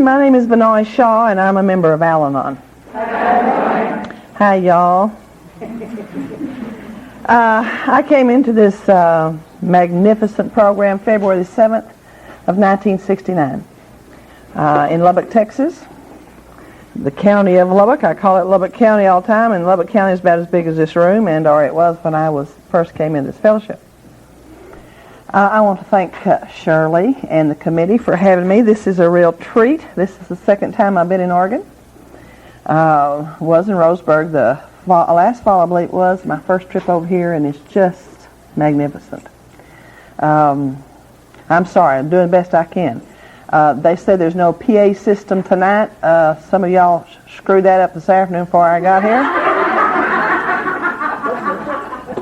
My name is Vannoy Shaw, and I'm a member of Al-Anon. Hi, y'all. I came into this magnificent program February the 7th of 1969 in Lubbock, Texas. The county of Lubbock. I call it Lubbock County all the time, and Lubbock County is about as big as this room, or it was when I first came in this fellowship. I want to thank Shirley and the committee for having me. This is a real treat. This is the second time I've been in Oregon. Was in Roseburg last fall, I believe it was, my first trip over here, and it's just magnificent. I'm sorry, I'm doing the best I can. They said there's no PA system tonight. Some of y'all screwed that up this afternoon before I got here.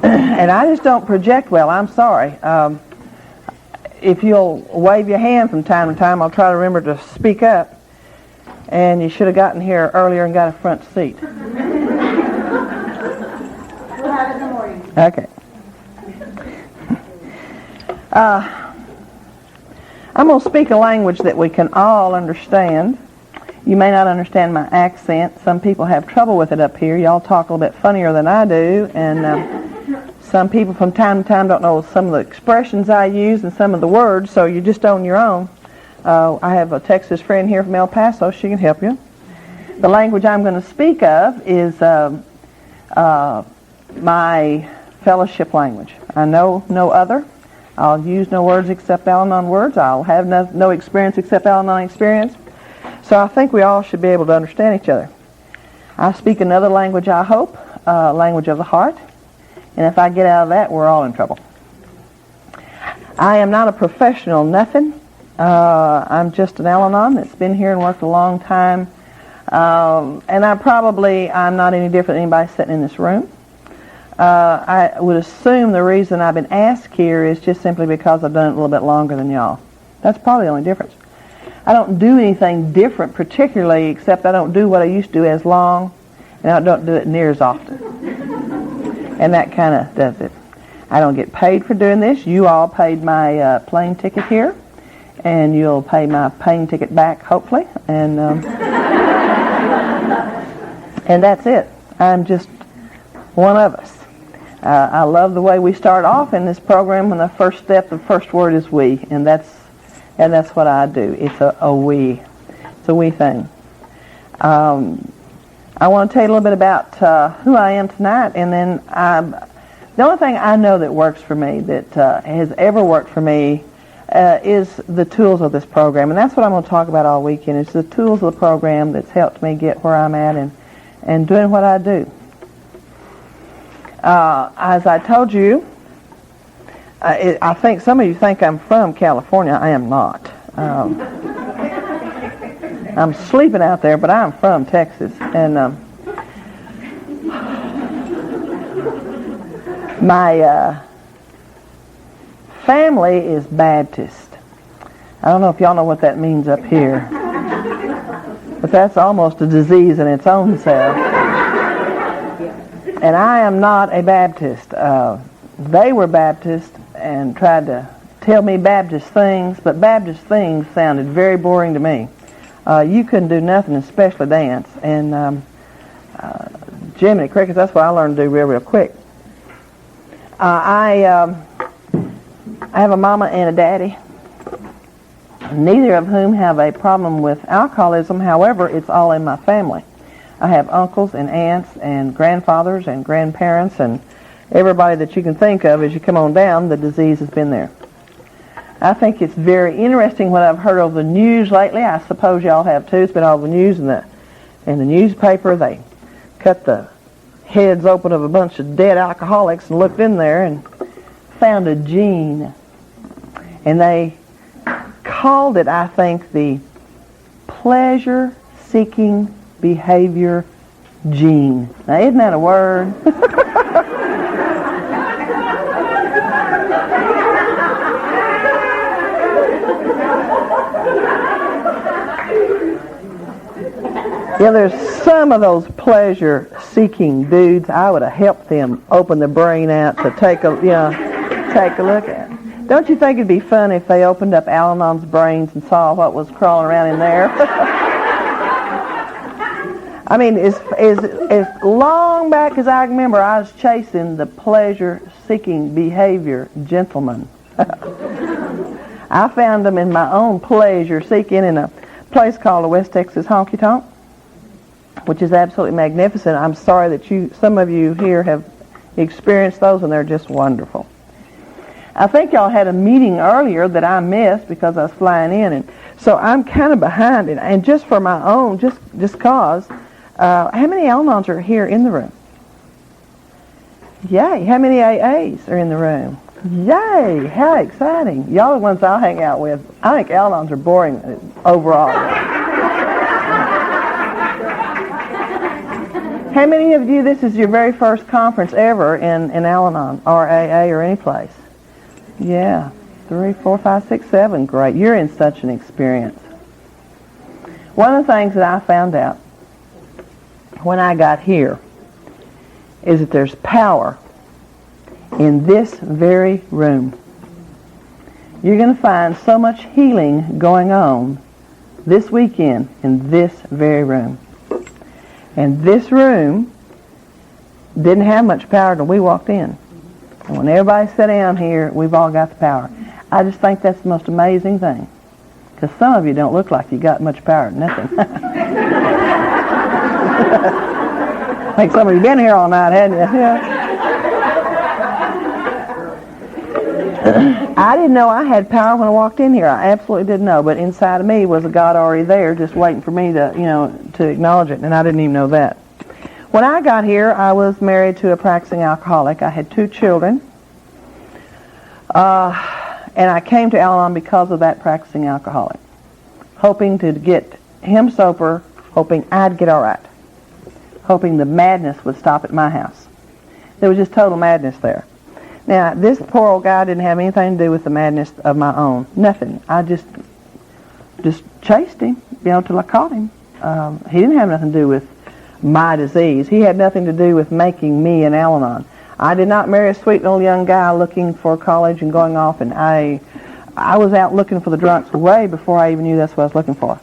And I just don't project well. I'm sorry. If you'll wave your hand from time to time, I'll try to remember to speak up. And you should have gotten here earlier and got a front seat. We'll have it in the morning. Okay. I'm going to speak a language that we can all understand. You may not understand my accent. Some people have trouble with it up here. Y'all talk a little bit funnier than I do, and some people from time to time don't know some of the expressions I use and some of the words, so you're just on your own. I have a Texas friend here from El Paso. She can help you. The language I'm going to speak of is my fellowship language. I know no other. I'll use no words except Al-Anon words. I'll have no experience except Al-Anon experience. So I think we all should be able to understand each other. I speak another language, I hope, language of the heart. And if I get out of that, we're all in trouble. I am not a professional nothing. I'm just an Al-Anon that's been here and worked a long time. And I'm not any different than anybody sitting in this room. I would assume the reason I've been asked here is just simply because I've done it a little bit longer than y'all. That's probably the only difference. I don't do anything different particularly, except I don't do what I used to do as long, and I don't do it near as often. And that kind of does it. I don't get paid for doing this. You all paid my plane ticket here, and you'll pay my plane ticket back, hopefully. And and that's it. I'm just one of us. I love the way we start off in this program when the first word is we, and that's what I do. It's a we. It's a we thing. I want to tell you a little bit about who I am tonight, and then the only thing I know that works for me, that has ever worked for me, is the tools of this program, and that's what I'm going to talk about all weekend. It's the tools of the program that's helped me get where I'm at and doing what I do. As I told you, I think some of you think I'm from California. I am not. I'm sleeping out there, but I'm from Texas. And my family is Baptist. I don't know if y'all know what that means up here. But that's almost a disease in its own self. And I am not a Baptist. They were Baptist and tried to tell me Baptist things, but Baptist things sounded very boring to me. You couldn't do nothing, especially dance. And Jiminy Crickets, that's what I learned to do real quick. I have a mama and a daddy, neither of whom have a problem with alcoholism. However, it's all in my family. I have uncles and aunts and grandfathers and grandparents and everybody that you can think of as you come on down. The disease has been there. I think it's very interesting what I've heard over the news lately. I suppose y'all have too. It's been all over the news in the newspaper. They cut the heads open of a bunch of dead alcoholics and looked in there and found a gene. And they called it, I think, the pleasure-seeking behavior gene. Now, isn't that a word? Yeah, there's some of those pleasure-seeking dudes. I would have helped them open the brain out to take a look at. Don't you think it'd be fun if they opened up Al-Anon's brains and saw what was crawling around in there? I mean, as long back as I remember, I was chasing the pleasure-seeking behavior gentleman. I found them in my own pleasure-seeking in a place called the West Texas Honky Tonk, which is absolutely magnificent. I'm sorry that some of you here have experienced those, and they're just wonderful. I think y'all had a meeting earlier that I missed because I was flying in, and so I'm kind of behind it. And just for my own, just cause, how many Al-Anons are here in the room? Yay! How many AAs are in the room? Yay! How exciting! Y'all are the ones I'll hang out with. I think Al-Anons are boring overall. How many of you, this is your very first conference ever in Al-Anon or AA or any place? Yeah, 3, 4, 5, 6, 7. Great. You're in such an experience. One of the things that I found out when I got here is that there's power in this very room. You're going to find so much healing going on this weekend in this very room. And this room didn't have much power till we walked in. And when everybody sat down here, we've all got the power. I just think that's the most amazing thing. Because some of you don't look like you got much power. Nothing. I think some of you been here all night, hadn't you? Yeah. I didn't know I had power when I walked in here. I absolutely didn't know. But inside of me was a God already there, just waiting for me to acknowledge it. And I didn't even know that. When I got here, I was married to a practicing alcoholic. I had 2 children. And I came to Al-Anon because of that practicing alcoholic, hoping to get him sober, hoping I'd get all right, hoping the madness would stop at my house. There was just total madness there. Now, this poor old guy didn't have anything to do with the madness of my own. Nothing. I just chased him, till I caught him. He didn't have nothing to do with my disease. He had nothing to do with making me an Al-Anon. I did not marry a sweet little young guy looking for college and going off, and I was out looking for the drunks way before I even knew that's what I was looking for.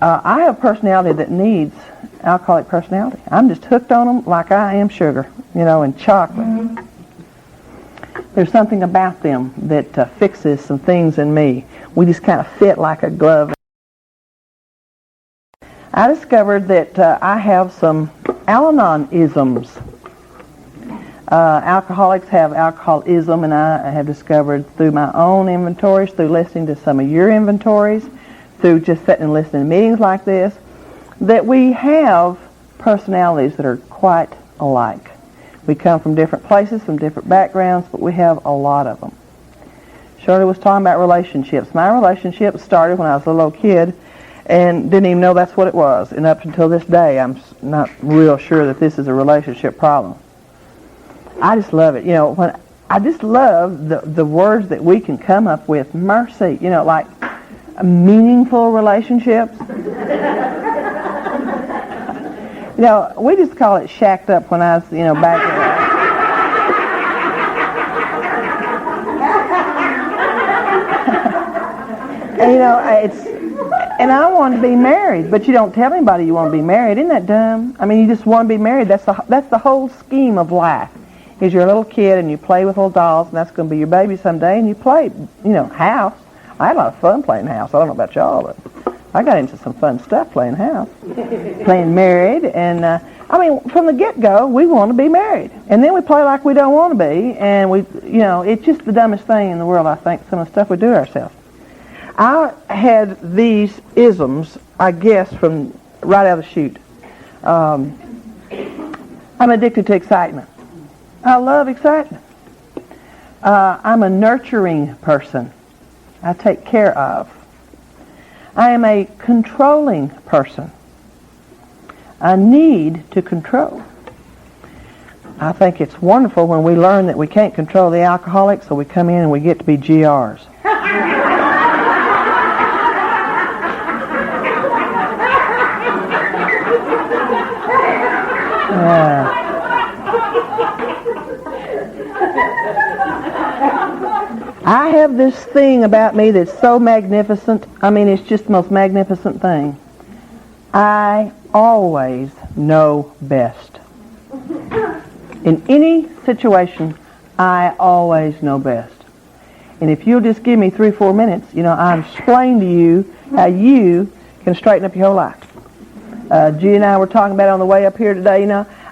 I have a personality that needs alcoholic personality. I'm just hooked on them like I am sugar, and chocolate. Mm-hmm. There's something about them that fixes some things in me. We just kind of fit like a glove. I discovered that I have some Al-Anon-isms. Alcoholics have alcoholism, and I have discovered through my own inventories, through listening to some of your inventories, through just sitting and listening to meetings like this, that we have personalities that are quite alike. We come from different places, from different backgrounds, but we have a lot of them. Shirley was talking about relationships. My relationship started when I was a little kid and didn't even know that's what it was. And up until this day, I'm not real sure that this is a relationship problem. I just love it. I just love the words that we can come up with. Mercy, like meaningful relationships. We just call it shacked up when I was, back there. And I want to be married, but you don't tell anybody you want to be married. Isn't that dumb? I mean, you just want to be married. That's the whole scheme of life. Is you're a little kid and you play with little dolls, and that's going to be your baby someday, and you play, house. I had a lot of fun playing house. I don't know about y'all, but I got into some fun stuff playing house, playing married, and from the get-go, we want to be married, and then we play like we don't want to be, and it's just the dumbest thing in the world. I think some of the stuff we do ourselves. I had these isms, I guess, from right out of the chute. I'm addicted to excitement. I love excitement. I'm a nurturing person. I take care of. I am a controlling person. I need to control. I think it's wonderful when we learn that we can't control the alcoholic, so we come in and we get to be GRs. I have this thing about me that's so magnificent. I mean, it's just the most magnificent thing. I always know best. In any situation, I always know best. And if you'll just give me 3 or 4 minutes, I'll explain to you how you can straighten up your whole life. G and I were talking about it on the way up here today,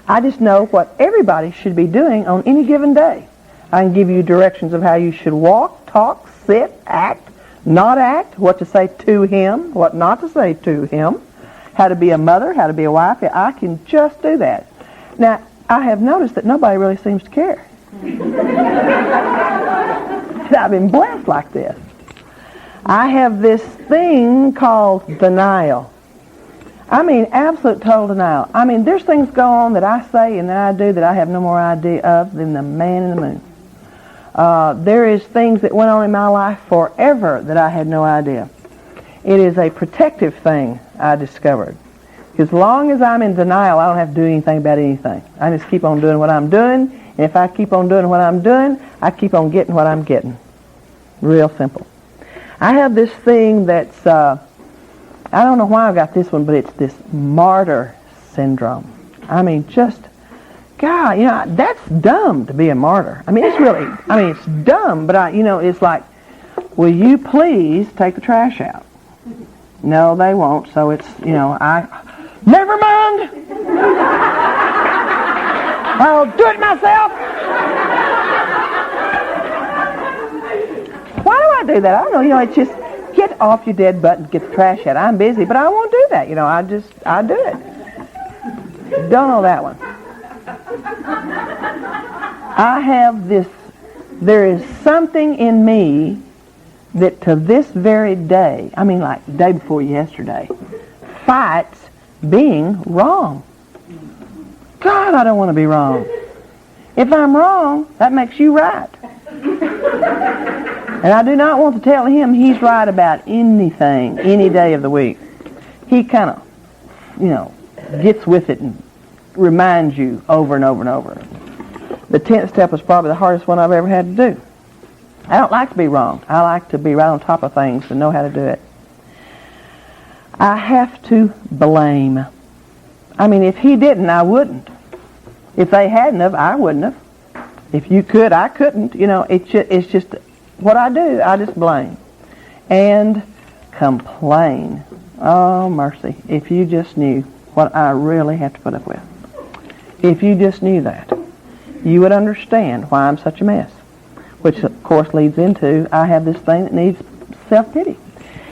I just know what everybody should be doing on any given day. I can give you directions of how you should walk, talk, sit, act, not act, what to say to him, what not to say to him, how to be a mother, how to be a wife. I can just do that. Now, I have noticed that nobody really seems to care. I've been blessed like this. I have this thing called denial. I mean, absolute total denial. I mean, there's things go on that I say and that I do that I have no more idea of than the man in the moon. There is things that went on in my life forever that I had no idea. It is a protective thing I discovered. As long as I'm in denial, I don't have to do anything about anything. I just keep on doing what I'm doing, and if I keep on doing what I'm doing, I keep on getting what I'm getting. Real simple. I have this thing that's, I don't know why I got this one, but it's this martyr syndrome. I mean, just, God, that's dumb to be a martyr. I mean, it's dumb, but it's like, will you please take the trash out? No, they won't, so it's, never mind. I'll do it myself. Why do I do that? I don't know. It's just get off your dead butt and get the trash out. I'm busy, but I won't do that. I do it. Don't know that one. I have this, there is something in me that to this very day, I mean like the day before yesterday, fights being wrong. God, I don't want to be wrong. If I'm wrong, that makes you right. And I do not want to tell him he's right about anything, any day of the week. He kind of, gets with it and reminds you over and over and over. The 10th step was probably the hardest one I've ever had to do. I don't like to be wrong. I like to be right on top of things and know how to do it. I have to blame. I mean, if he didn't, I wouldn't. If they hadn't have, I wouldn't have. If you could, I couldn't. It's just what I do. I just blame. And complain. Oh, mercy. If you just knew what I really have to put up with. If you just knew that, you would understand why I'm such a mess. Which, of course, leads into, I have this thing that needs self-pity.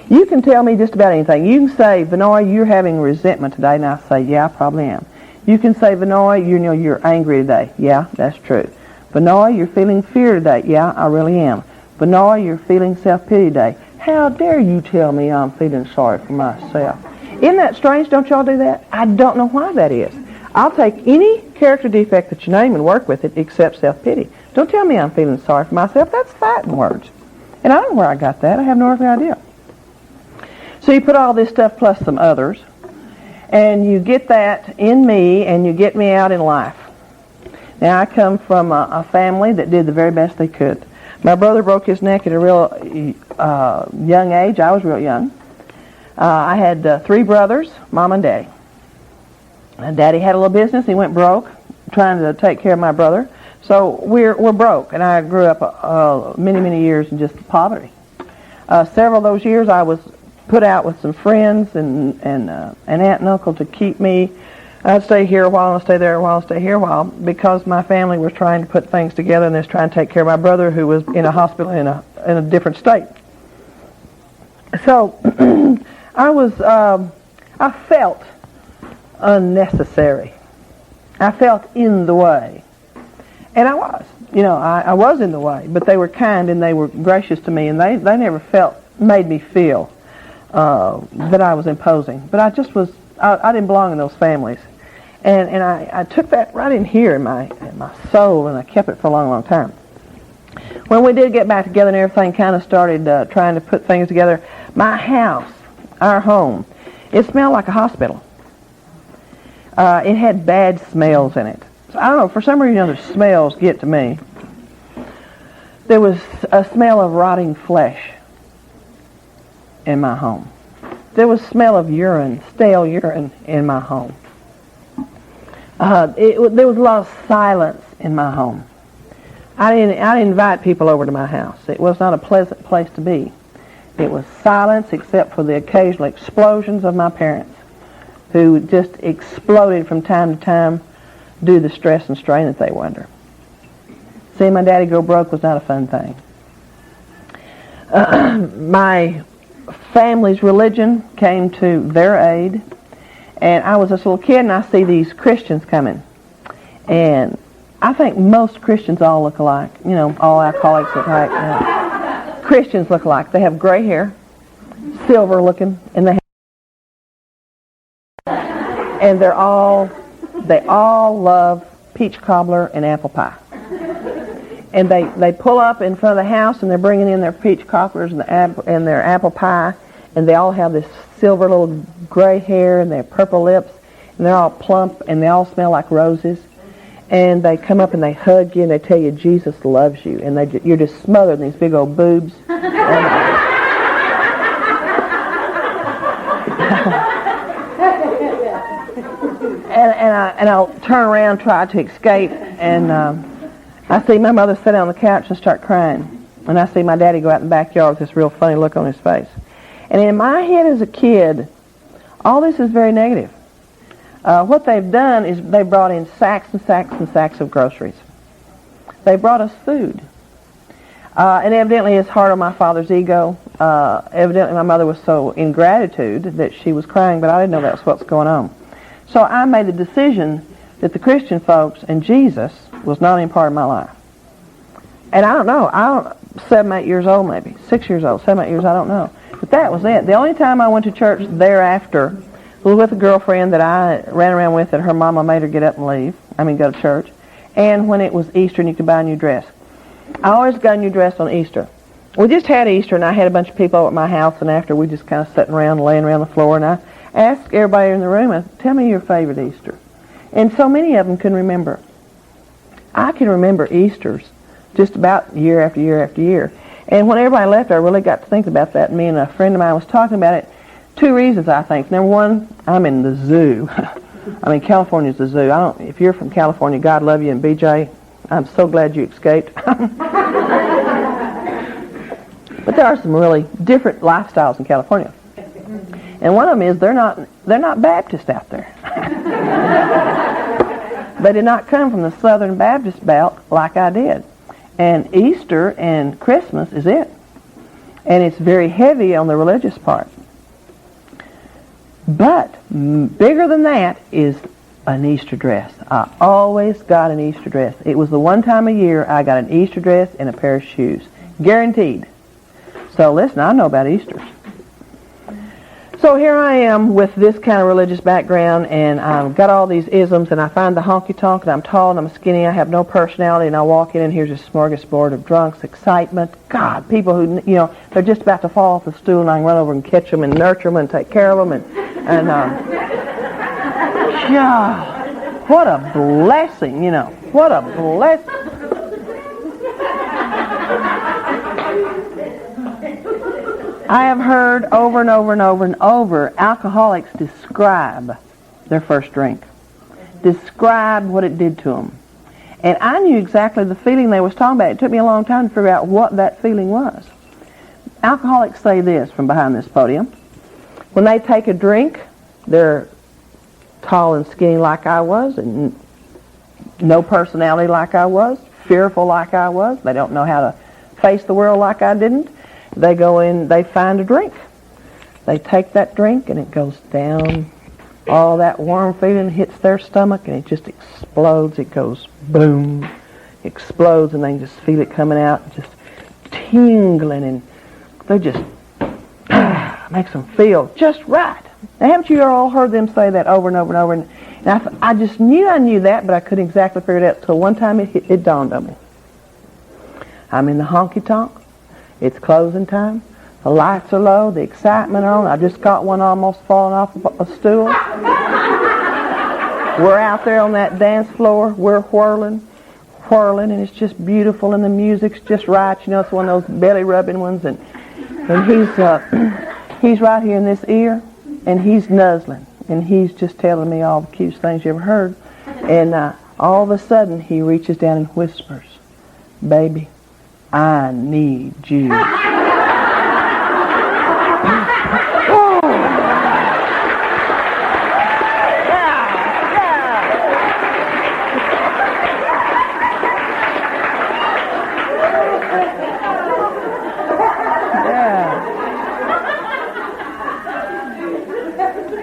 You can tell me just about anything. You can say, Vannoy, you're having resentment today, and I say, yeah, I probably am. You can say, Vannoy, you're angry today. Yeah, that's true. Vannoy, you're feeling fear today. Yeah, I really am. Vannoy, you're feeling self-pity today. How dare you tell me I'm feeling sorry for myself? Isn't that strange? Don't y'all do that? I don't know why that is. I'll take any character defect that you name and work with it except self-pity. Don't tell me I'm feeling sorry for myself. That's fighting words. And I don't know where I got that. I have no earthly idea. So you put all this stuff plus some others, and you get that in me, and you get me out in life. Now, I come from a family that did the very best they could. My brother broke his neck at a real young age. I was real young. I had 3 brothers, Mom and Daddy. And Daddy had a little business. He went broke trying to take care of my brother. So we're broke, and I grew up many, many years in just poverty. Several of those years I was put out with some friends and an aunt and uncle to keep me. I'd stay here a while and stay there a while and stay here a while because my family was trying to put things together and was trying to take care of my brother who was in a hospital in a different state. So I felt unnecessary. I felt in the way. And I was. I was in the way, but they were kind and they were gracious to me, and they never made me feel that I was imposing. But I just was, I didn't belong in those families. And I took that right in here in my soul, and I kept it for a long, long time. When we did get back together and everything kind of started trying to put things together, my house, our home, it smelled like a hospital. It had bad smells in it. So I don't know, for some reason the smells get to me. There was a smell of rotting flesh in my home. There was a smell of urine, stale urine in my home. There was a lot of silence in my home. I didn't invite people over to my house. It was not a pleasant place to be. It was silence except for the occasional explosions of my parents, who just exploded from time to time due to the stress and strain that they were under. Seeing my daddy go broke was not a fun thing. My family's religion came to their aid, and I was this little kid, and I see these Christians coming. And I think most Christians all look alike. You know, all alcoholics look alike. You know. Christians look alike. They have gray hair, silver looking, and they all love peach cobbler and apple pie. And they pull up in front of the house, and they're bringing in their peach cobblers and their apple pie, and they all have this silver little gray hair, and they have purple lips, and they're all plump, and they all smell like roses. And they come up and they hug you and they tell you Jesus loves you, and you're just smothered in these big old boobs. And I'll turn around, try to escape, and I see my mother sit on the couch and start crying, and I see my daddy go out in the backyard with this real funny look on his face. And in my head as a kid, all this is very negative. What they've done is they brought in sacks and sacks and sacks of groceries. They brought us food. And evidently it's hard on my father's ego. Evidently my mother was so in gratitude that she was crying, but I didn't know that's what's going on. So I made the decision that the Christian folks and Jesus was not any part of my life. And I don't know, 7, 8 years old maybe, 6 years old, 7, 8 years, I don't know. But that was it. The only time I went to church thereafter was with a girlfriend that I ran around with, that her mama made her get up and go to church. And when it was Easter and you could buy a new dress. I always got a new dress on Easter. We just had Easter, and I had a bunch of people over at my house, and after we just kind of sitting around, laying around the floor, and I asked everybody in the room, tell me your favorite Easter. And so many of them couldn't remember. I can remember Easters just about year after year after year. And when everybody left, I really got to think about that, and me and a friend of mine was talking about it. 2 reasons, I think. Number one, I'm in the zoo. I mean, California's the zoo. If you're from California, God love you, and BJ, I'm so glad you escaped. But there are some really different lifestyles in California. And one of them is they're not Baptist out there. They did not come from the Southern Baptist belt like I did. And Easter and Christmas is it. And it's very heavy on the religious part. But bigger than that is an Easter dress. I always got an Easter dress. It was the one time a year I got an Easter dress and a pair of shoes. Guaranteed. So listen, I know about Easter. So here I am with this kind of religious background, and I've got all these isms, and I find the honky-tonk, and I'm tall and I'm skinny, I have no personality, and I walk in and here's a smorgasbord of drunks, excitement. God, people who, they're just about to fall off the stool, and I can run over and catch them and nurture them and take care of them, yeah, what a blessing, what a blessing. I have heard over and over and over and over alcoholics describe their first drink, describe what it did to them. And I knew exactly the feeling they was talking about. It took me a long time to figure out what that feeling was. Alcoholics say this from behind this podium. When they take a drink, they're tall and skinny like I was, and no personality like I was, fearful like I was. They don't know how to face the world like I didn't. They go in, they find a drink. They take that drink, and it goes down. All that warm feeling hits their stomach, and it just explodes. It goes boom, explodes, and they just feel it coming out, just tingling, and they just makes them feel just right. Now, haven't you all heard them say that over and over and over? And I just knew I knew that, but I couldn't exactly figure it out until one time it dawned on me. I'm in the honky-tonk. It's closing time. The lights are low. The excitement on. I just caught one almost falling off a stool. We're out there on that dance floor. We're whirling twirling, and it's just beautiful, and the music's just right. You know, it's one of those belly rubbing ones, and he's right here in this ear, and he's nuzzling, and he's just telling me all the cutest things you ever heard. And all of a sudden, he reaches down and whispers, "Baby, I need you."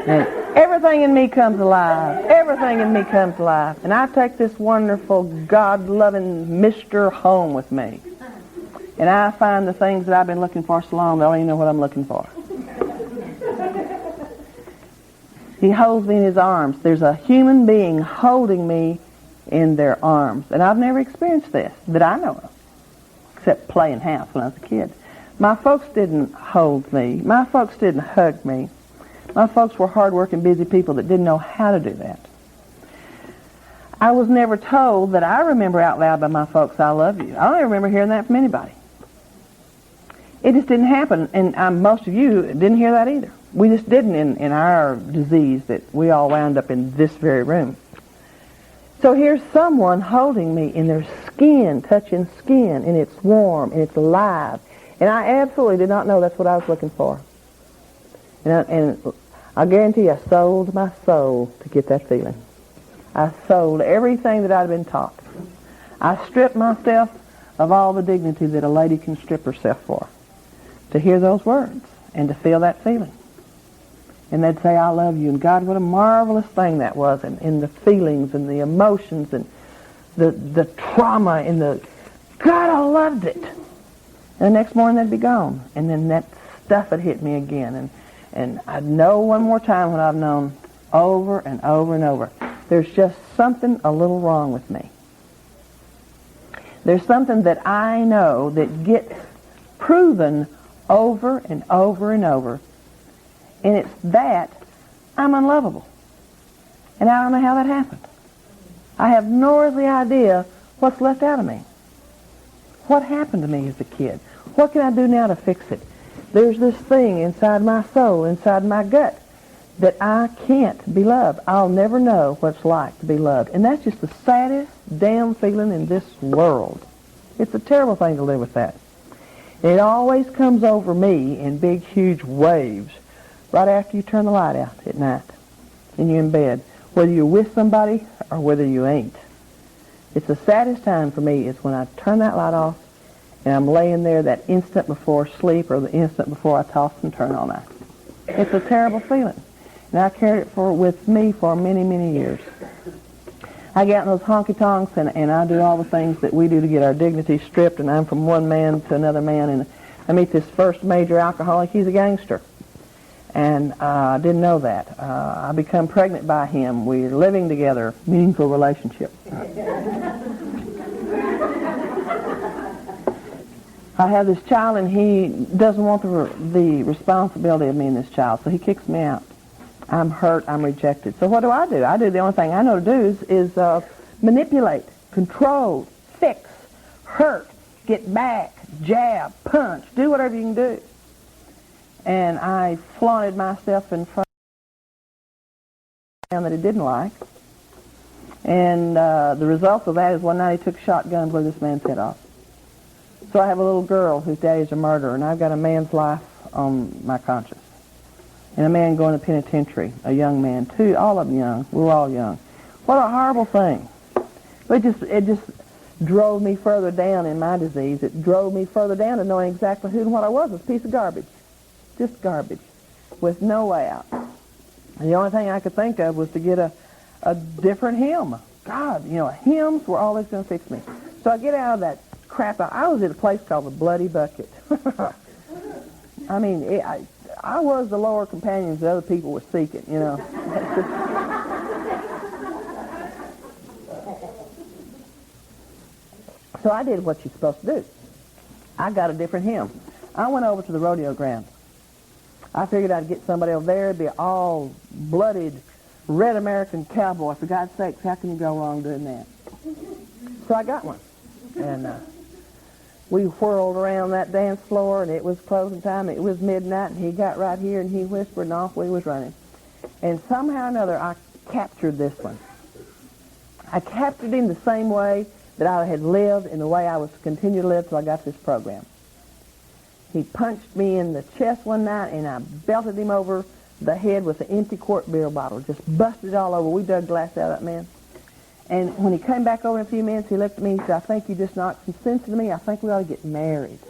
And everything in me comes alive. Everything in me comes alive. And I take this wonderful, God-loving Mr. home with me. And I find the things that I've been looking for so long, I don't even know what I'm looking for. He holds me in his arms. There's a human being holding me in their arms. And I've never experienced this that I know of, except playing house when I was a kid. My folks didn't hold me. My folks didn't hug me. My folks were hard-working, busy people that didn't know how to do that. I was never told that I remember out loud by my folks, "I love you." I don't even remember hearing that from anybody. It just didn't happen, and most of you didn't hear that either. We just didn't in our disease that we all wound up in this very room. So here's someone holding me in their skin, touching skin, and it's warm, and it's alive. And I absolutely did not know that's what I was looking for. And I guarantee I sold my soul to get that feeling. I sold everything that I'd been taught. I stripped myself of all the dignity that a lady can strip herself for, to hear those words and to feel that feeling. And they'd say, "I love you." And God, what a marvelous thing that was, and the feelings and the emotions and the trauma and the, God, I loved it. And the next morning they'd be gone. And then that stuff had hit me again. And I'd know one more time when I've known over and over and over. There's just something a little wrong with me. There's something that I know that gets proven over and over and over. And it's that I'm unlovable. And I don't know how that happened. I have no earthly idea what's left out of me. What happened to me as a kid? What can I do now to fix it? There's this thing inside my soul, inside my gut, that I can't be loved. I'll never know what it's like to be loved. And that's just the saddest damn feeling in this world. It's a terrible thing to live with that. And it always comes over me in big, huge waves right after you turn the light out at night and you're in bed, whether you're with somebody or whether you ain't. It's the saddest time for me is when I turn that light off and I'm laying there that instant before sleep or the instant before I toss and turn all night. It's a terrible feeling. And I carried it with me for many, many years. I get in those honky-tonks and I do all the things that we do to get our dignity stripped, and I'm from one man to another man, and I meet this first major alcoholic. He's a gangster. And I didn't know that. I become pregnant by him. We're living together, meaningful relationship. I have this child, and he doesn't want the responsibility of me and this child, so he kicks me out. I'm hurt. I'm rejected. So what do? I do the only thing I know to do is manipulate, control, fix, hurt, get back, jab, punch, do whatever you can do. And I flaunted myself in front of a man that he didn't like. And the result of that is one night he took a shotgun and blew this man's head off. So I have a little girl whose daddy's a murderer, and I've got a man's life on my conscience. And a man going to penitentiary, a young man too, all of them young. We were all young. What a horrible thing. It just drove me further down in my disease. It drove me further down to knowing exactly who and what I was. It was a piece of garbage. Just garbage, with no way out. And the only thing I could think of was to get a different hymn. God, hymns were always going to fix me. So I get out of that crap. I was at a place called the Bloody Bucket. I mean, I was the lower companions that other people were seeking, So I did what you're supposed to do. I got a different hymn. I went over to the rodeo grounds. I figured I'd get somebody over there, be all bloodied, red American cowboy. For God's sakes, how can you go wrong doing that? So I got one. And we whirled around that dance floor, and it was closing time. It was midnight, and he got right here, and he whispered, and off we was running. And somehow or another, I captured this one. I captured him the same way that I had lived and the way I was continue to live till I got this program. He punched me in the chest one night, and I belted him over the head with an empty quart beer bottle, just busted it all over. We dug glass out of that man. And when he came back over in a few minutes, he looked at me and said, I think you just knocked some sense into me. I think we ought to get married.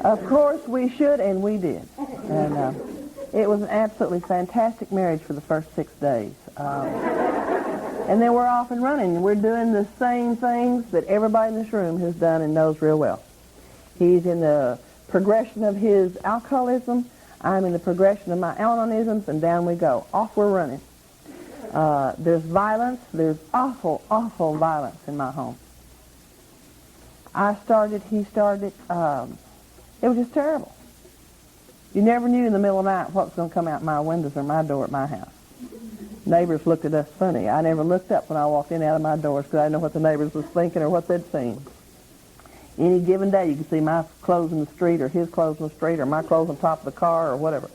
Of course we should, and we did. And it was an absolutely fantastic marriage for the first 6 days. And then we're off and running. We're doing the same things that everybody in this room has done and knows real well. He's in the progression of his alcoholism. I'm in the progression of my Al-Anonisms, and down we go. Off we're running. There's violence. There's awful, awful violence in my home. I started, he started. It was just terrible. You never knew in the middle of the night what was going to come out my windows or my door at my house. Neighbors looked at us funny. I never looked up when I walked in and out of my doors because I didn't know what the neighbors was thinking or what they'd seen. Any given day, you could see my clothes in the street or his clothes in the street or my clothes on top of the car or whatever.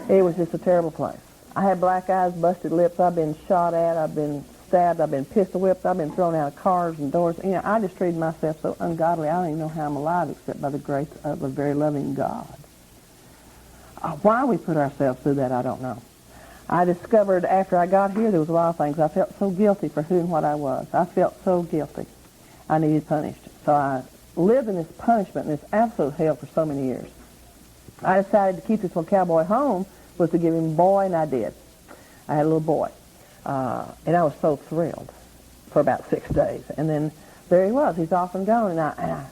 It was just a terrible place. I had black eyes, busted lips. I've been shot at. I've been stabbed. I've been pistol whipped. I've been thrown out of cars and doors. You know, I just treated myself so ungodly. I don't even know how I'm alive except by the grace of a very loving God. Why we put ourselves through that, I don't know. I discovered after I got here there was a lot of things. I felt so guilty for who and what I was. I felt so guilty. I needed punished. So I lived in this punishment and this absolute hell for so many years. I decided to keep this little cowboy home was to give him a boy, and I did. I had a little boy. And I was so thrilled for about 6 days. And then there he was. He's off and gone. And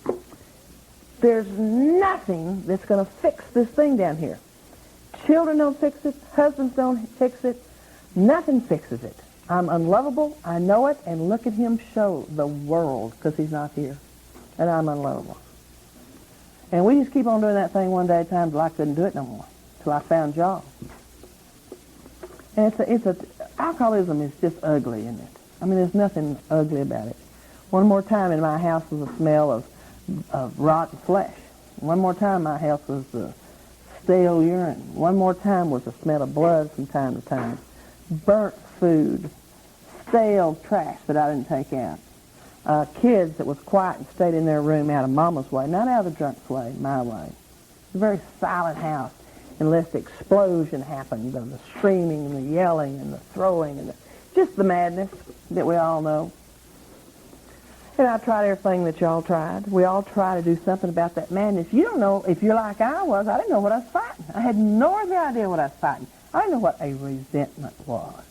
there's nothing that's going to fix this thing down here. Children don't fix it. Husbands don't fix it. Nothing fixes it. I'm unlovable. I know it. And look at him show the world because he's not here. And I'm unlovable. And we just keep on doing that thing one day at a time till I couldn't do it no more. Till I found jobs. And alcoholism is just ugly, isn't it? I mean, there's nothing ugly about it. One more time in my house was a smell of rotten flesh. One more time my house was stale urine. One more time was the smell of blood from time to time. Burnt food. Stale trash that I didn't take out. Kids that was quiet and stayed in their room out of Mama's way, not out of the drunk's way, my way. It was a very silent house unless the explosion happened, the screaming and the yelling and the throwing and just the madness that we all know. And I tried everything that y'all tried. We all try to do something about that madness. You don't know, if you're like I was, I didn't know what I was fighting. I had no other idea what I was fighting. I didn't know what a resentment was.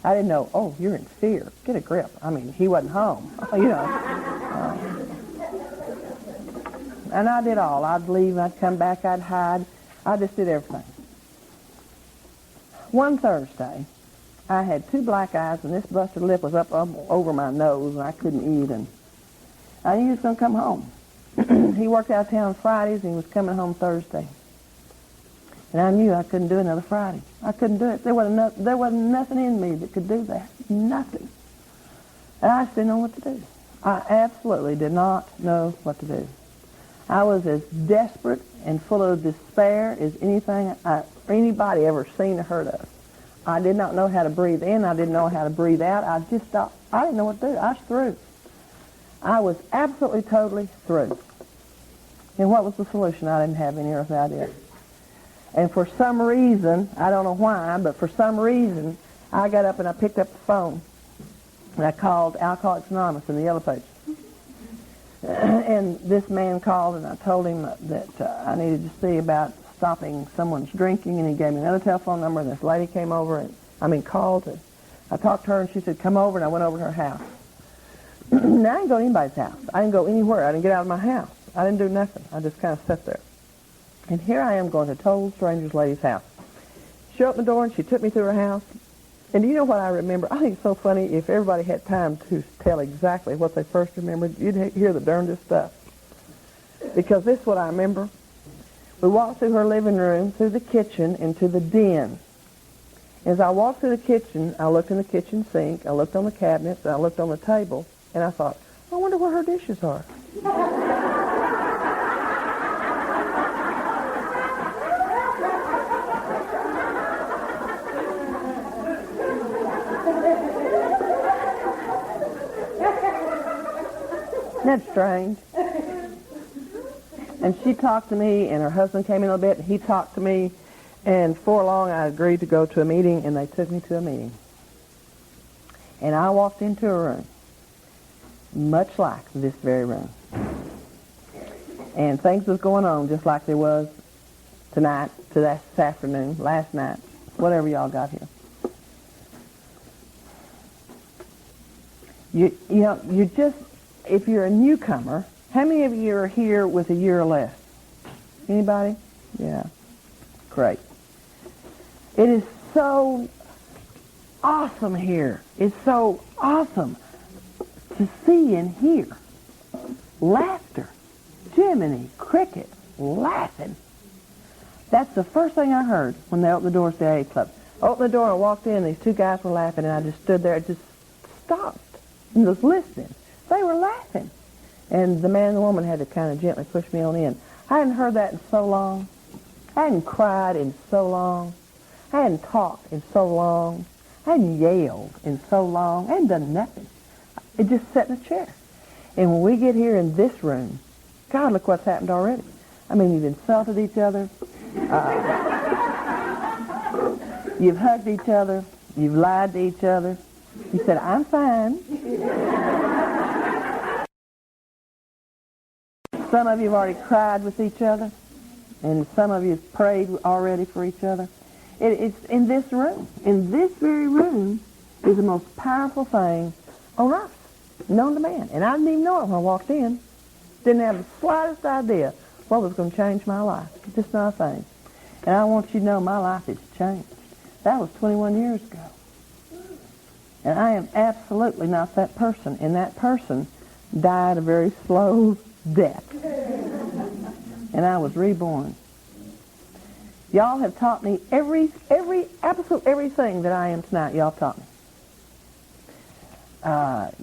I didn't know, oh, you're in fear. Get a grip. I mean, he wasn't home, you know. And I did all. I'd leave, I'd come back, I'd hide. I just did everything. One Thursday, I had 2 black eyes, and this busted lip was up over my nose, and I couldn't eat, and I knew he was going to come home. He worked out of town Fridays, and he was coming home Thursday. And I knew I couldn't do another Friday. I couldn't do it. There wasn't nothing in me that could do that. Nothing. And I just didn't know what to do. I absolutely did not know what to do. I was as desperate and full of despair as anybody ever seen or heard of. I did not know how to breathe in. I didn't know how to breathe out. I didn't know what to do. I was through. I was absolutely, totally through. And what was the solution? I didn't have any earthly idea. And for some reason, I don't know why, but for some reason, I got up and I picked up the phone. And I called Alcoholics Anonymous in the Yellow Pages. And this man called, and I told him that I needed to see about stopping someone's drinking, and he gave me another telephone number, and this lady came over, called, and I talked to her, and she said, come over, and I went over to her house. Now, I didn't go to anybody's house. I didn't go anywhere. I didn't get out of my house. I didn't do nothing. I just kind of sat there. And here I am going to a total stranger's lady's house. She opened the door, and she took me through her house. And do you know what I remember? I think it's so funny. If everybody had time to tell exactly what they first remembered, you'd hear the darndest stuff. Because this is what I remember. We walked through her living room, through the kitchen, and to the den. As I walked through the kitchen, I looked in the kitchen sink, I looked on the cabinets, and I looked on the table, and I thought, I wonder where her dishes are. Isn't that strange? And she talked to me, and her husband came in a little bit, and he talked to me, and before long I agreed to go to a meeting, and they took me to a meeting. And I walked into a room, much like this very room. And things was going on just like there was tonight, to this afternoon, last night, whatever y'all got here. You know, you just, if you're a newcomer, how many of you are here with a year or less? Anybody? Yeah. Great. It is so awesome here. It's so awesome to see and hear laughter. Jiminy cricket, laughing. That's the first thing I heard when they opened the doors to the AA Club. I opened the door and I walked in, and these two guys were laughing, and I just stood there and just stopped and was listening. They were laughing. And the man and the woman had to kind of gently push me on in. I hadn't heard that in so long. I hadn't cried in so long. I hadn't talked in so long. I hadn't yelled in so long. I hadn't done nothing. It just sat in a chair. And when we get here in this room, God, look what's happened already. I mean, you've insulted each other. You've hugged each other. You've lied to each other. You said, I'm fine. Some of you have already cried with each other, and some of you have prayed already for each other. It's in this room. In this very room is the most powerful thing on earth, known to man. And I didn't even know it when I walked in. Didn't have the slightest idea what was going to change my life. Just not a thing. And I want you to know my life has changed. That was 21 years ago. And I am absolutely not that person. And that person died a very slow death. And I was reborn. Y'all have taught me absolute everything that I am tonight. Y'all taught me.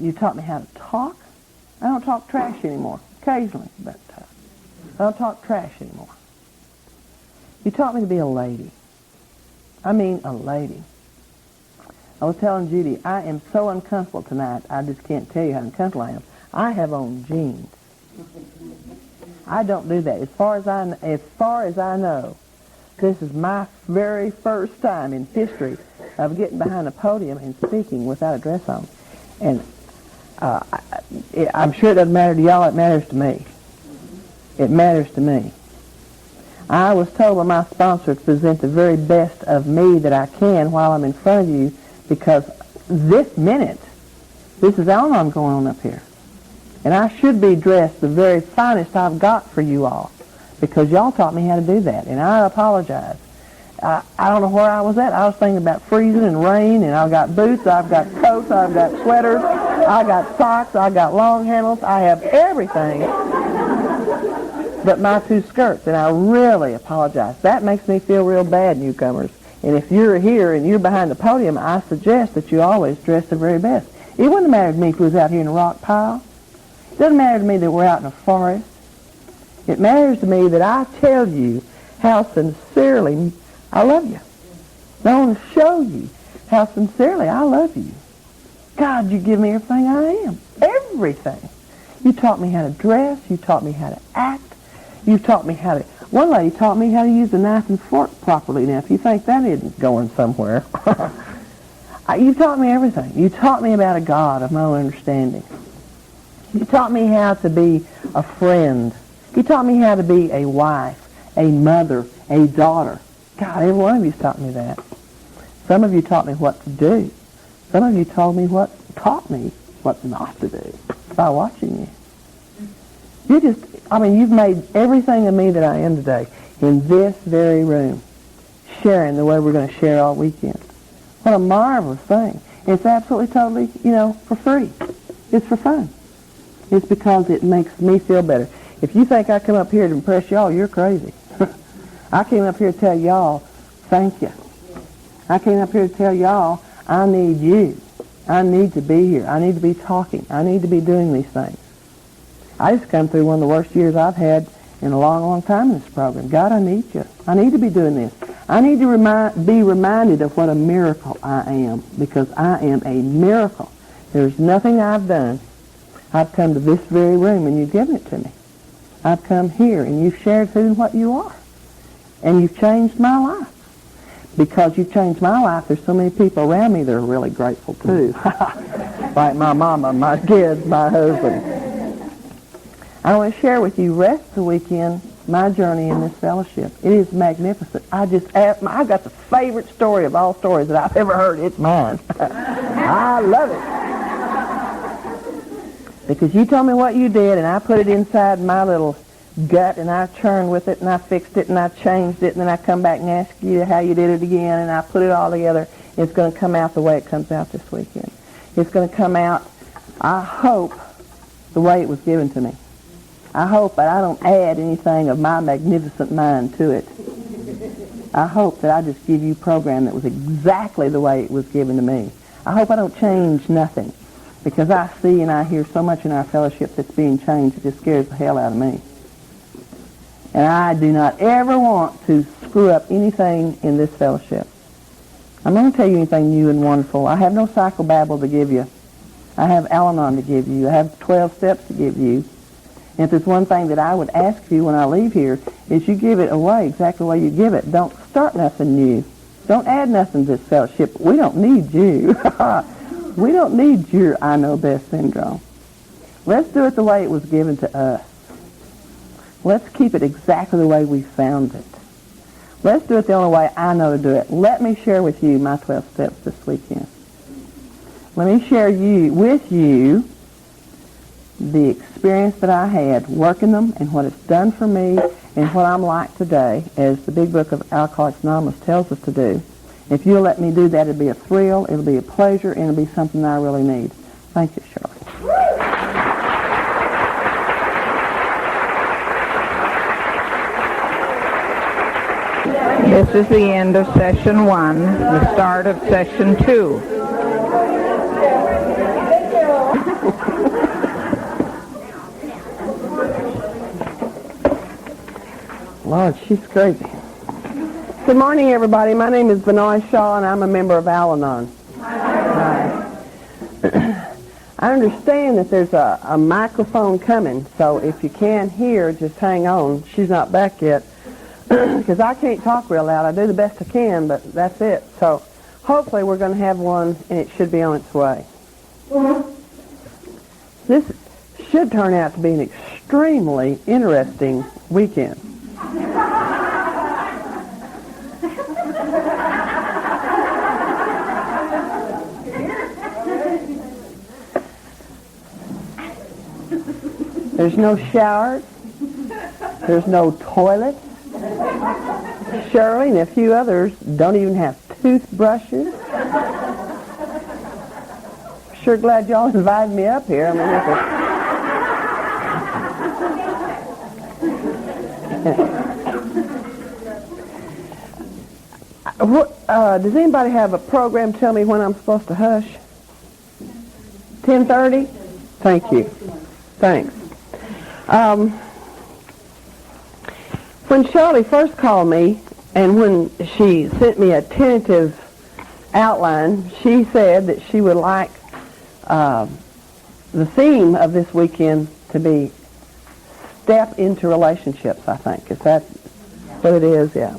You taught me how to talk. I don't talk trash anymore. Occasionally, but I don't talk trash anymore. You taught me to be a lady. I mean a lady. I was telling Judy, I am so uncomfortable tonight, I just can't tell you how uncomfortable I am. I have on jeans. I don't do that. As far as I know, this is my very first time in history of getting behind a podium and speaking without a dress on. And I'm sure it doesn't matter to y'all. It matters to me. It matters to me. I was told by my sponsor to present the very best of me that I can while I'm in front of you, because this minute, this is Al-Anon going on up here. And I should be dressed the very finest I've got for you all, because y'all taught me how to do that, and I apologize. I don't know where I was at. I was thinking about freezing and rain, and I've got boots, I've got coats, I've got sweaters, I got socks, I got long handles, I have everything but my two skirts, and I really apologize. That makes me feel real bad, newcomers. And if you're here and you're behind the podium, I suggest that you always dress the very best. It wouldn't matter to me if we was out here in a rock pile. It doesn't matter to me that we're out in a forest. It matters to me that I tell you how sincerely I love you. I want to show you how sincerely I love you. God, you give me everything I am. Everything. You taught me how to dress. You taught me how to act. You taught me how to... One lady taught me how to use a knife and fork properly. Now, if you think that isn't going somewhere... You taught me everything. You taught me about a God of my own understanding. You taught me how to be a friend. You taught me how to be a wife, a mother, a daughter. God, every one of you taught me that. Some of you taught me what to do. Some of you taught me what not to do by watching you. You've made everything of me that I am today in this very room, sharing the way we're going to share all weekend. What a marvelous thing. It's absolutely, totally, for free. It's for fun. It's because it makes me feel better. If you think I come up here to impress y'all, you're crazy. I came up here to tell y'all, thank you. I came up here to tell y'all, I need you. I need to be here. I need to be talking. I need to be doing these things. I just come through one of the worst years I've had in a long, long time in this program. God, I need you. I need to be doing this. I need to be reminded of what a miracle I am, because I am a miracle. There's nothing I've done. I've come to this very room and you've given it to me. I've come here and you've shared who and what you are. And you've changed my life. Because you've changed my life, there's so many people around me that are really grateful too. Like my mama, my kids, my husband. I want to share with you rest of the weekend my journey in this fellowship. It is magnificent. I got the favorite story of all stories that I've ever heard. It's mine. I love it. Because you told me what you did, and I put it inside my little gut, and I churned with it, and I fixed it, and I changed it, and then I come back and ask you how you did it again, and I put it all together. It's going to come out the way it comes out this weekend. It's going to come out, I hope, the way it was given to me. I hope that I don't add anything of my magnificent mind to it. I hope that I just give you a program that was exactly the way it was given to me. I hope I don't change nothing, because I see and I hear so much in our fellowship that's being changed, it just scares the hell out of me. And I do not ever want to screw up anything in this fellowship. I'm not going to tell you anything new and wonderful. I have no psychobabble to give you. I have Al-Anon to give you. I have 12 steps to give you. And if there's one thing that I would ask you when I leave here, is you give it away exactly the way you give it. Don't start nothing new. Don't add nothing to this fellowship. We don't need you. We don't need your I know best syndrome. Let's do it the way it was given to us. Let's keep it exactly the way we found it. Let's do it the only way I know to do it. Let me share with you my 12 steps this weekend. Let me share with you the experience that I had working them and what it's done for me and what I'm like today, as the big book of Alcoholics Anonymous tells us to do. If you'll let me do that, it'll be a thrill, it'll be a pleasure, and it'll be something I really need. Thank you, Shirley. This is the end of session 1, the start of session 2. Lord, she's crazy. Good morning, everybody. My name is Vannoy Shaw, and I'm a member of Al-Anon. I understand that there's a microphone coming, so if you can't hear, just hang on. She's not back yet, because I can't talk real loud. I do the best I can, but that's it. So hopefully we're going to have one, and it should be on its way. This should turn out to be an extremely interesting weekend. There's no showers. There's no toilets. Shirley and a few others don't even have toothbrushes. Sure glad y'all invited me up here. I mean, does anybody have a program tell me when I'm supposed to hush? 10:30? Thank you. Thanks. When Shirley first called me, and when she sent me a tentative outline, she said that she would like the theme of this weekend to be step into relationships, I think. Is that what it is? Yeah.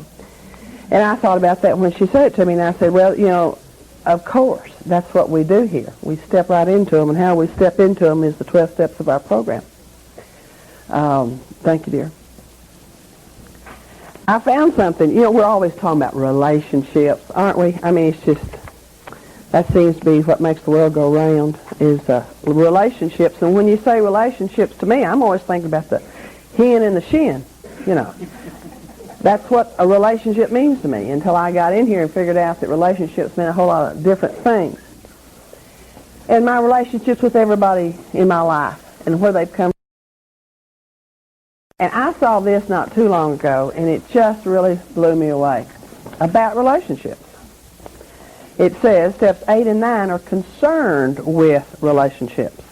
And I thought about that when she said it to me, and I said, well, you know, of course, that's what we do here. We step right into them, and how we step into them is the 12 steps of our program. Thank you, dear. I found something. You know, we're always talking about relationships, aren't we? I mean, it's just, that seems to be what makes the world go round, is relationships. And when you say relationships to me, I'm always thinking about the hen and the shin, you know. That's what a relationship means to me, until I got in here and figured out that relationships meant a whole lot of different things. And my relationships with everybody in my life and where they've come And I saw this not too long ago, and it just really blew me away, about relationships. It says steps 8 and 9 are concerned with relationships.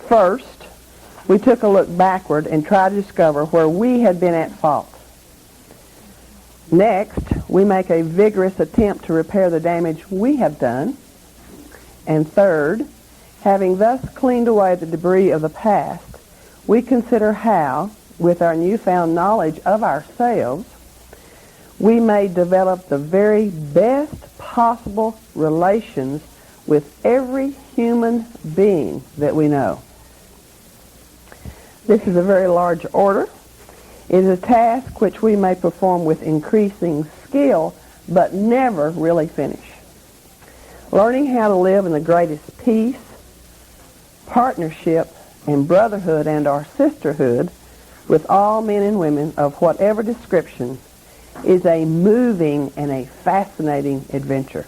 First, we took a look backward and tried to discover where we had been at fault. Next, we make a vigorous attempt to repair the damage we have done. And third, having thus cleaned away the debris of the past, we consider how, with our newfound knowledge of ourselves, we may develop the very best possible relations with every human being that we know. This is a very large order. It is a task which we may perform with increasing skill, but never really finish. Learning how to live in the greatest peace, partnership, and brotherhood and our sisterhood with all men and women of whatever description is a moving and a fascinating adventure.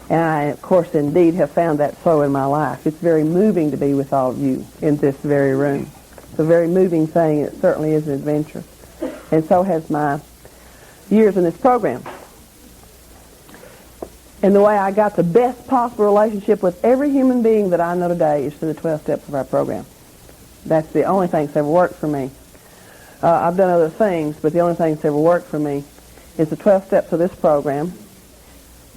And I, of course, indeed have found that so in my life. It's very moving to be with all of you in this very room. It's a very moving thing, and it certainly is an adventure. And so has my years in this program. And the way I got the best possible relationship with every human being that I know today is through the 12 steps of our program. That's the only thing that's ever worked for me. I've done other things, but the only thing that's ever worked for me is the 12 steps of this program,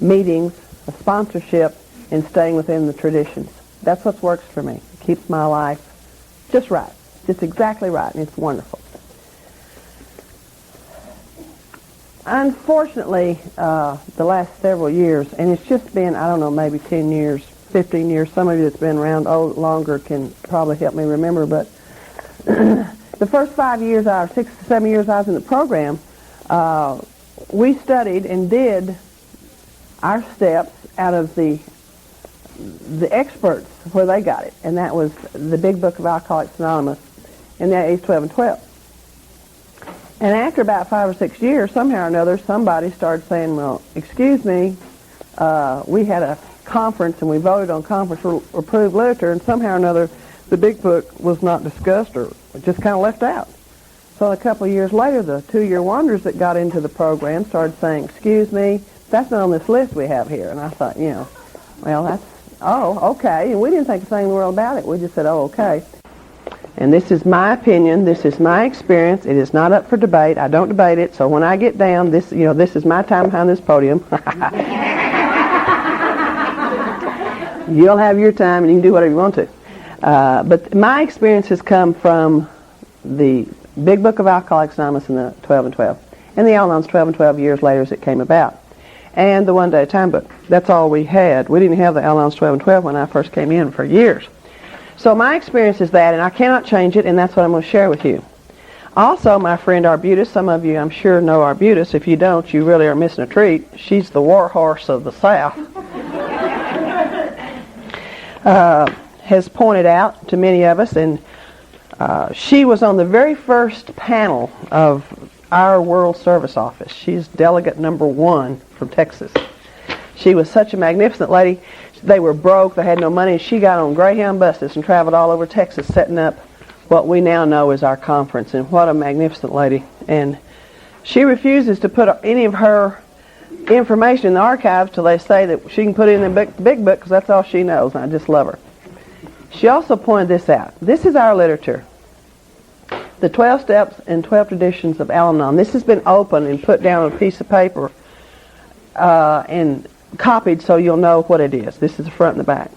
meetings, a sponsorship, and staying within the traditions. That's what works for me. It keeps my life just right, just exactly right, and it's wonderful. Unfortunately, the last several years, and it's just been, I don't know, maybe 10 years, 15 years, some of you that's been around longer can probably help me remember, but the first 5 years, or 6 to 7 years I was in the program, we studied and did our steps out of the experts where they got it, and that was the Big Book of Alcoholics Anonymous and the A's 12 and 12. And after about 5 or 6 years, somehow or another, somebody started saying, well, excuse me, we had a conference and we voted on conference for approved literature, and somehow or another the Big Book was not discussed or just kind of left out. So a couple of years later, the 2-year wonders that got into the program started saying, excuse me, that's not on this list we have here. And I thought, well, that's, oh, okay. And we didn't think a thing in the world about it. We just said, oh, okay. And this is my opinion. This is my experience. It is not up for debate. I don't debate it. So when I get down, this is my time behind this podium. You'll have your time and you can do whatever you want to. But my experience has come from the Big Book of Alcoholics Anonymous and the 12 and 12. And the Al-Anon's 12 and 12 years later as it came about. And the One Day Time Book. That's all we had. We didn't have the Al-Anon's 12 and 12 when I first came in for years. So my experience is that, and I cannot change it, and that's what I'm going to share with you. Also, my friend Arbutus, some of you I'm sure know Arbutus. If you don't, you really are missing a treat. She's the war horse of the South. Has pointed out to many of us, and she was on the very first panel of our World Service Office. She's delegate number 1 from Texas. She was such a magnificent lady. They were broke, they had no money, and she got on Greyhound buses and traveled all over Texas setting up what we now know as our conference, and what a magnificent lady. And she refuses to put any of her information in the archives till they say that she can put it in the big book, because that's all she knows, and I just love her. She also pointed this out. This is our literature. The 12 Steps and 12 Traditions of Al-Anon. This has been opened and put down on a piece of paper and copied so you'll know what it is. This is the front and the back.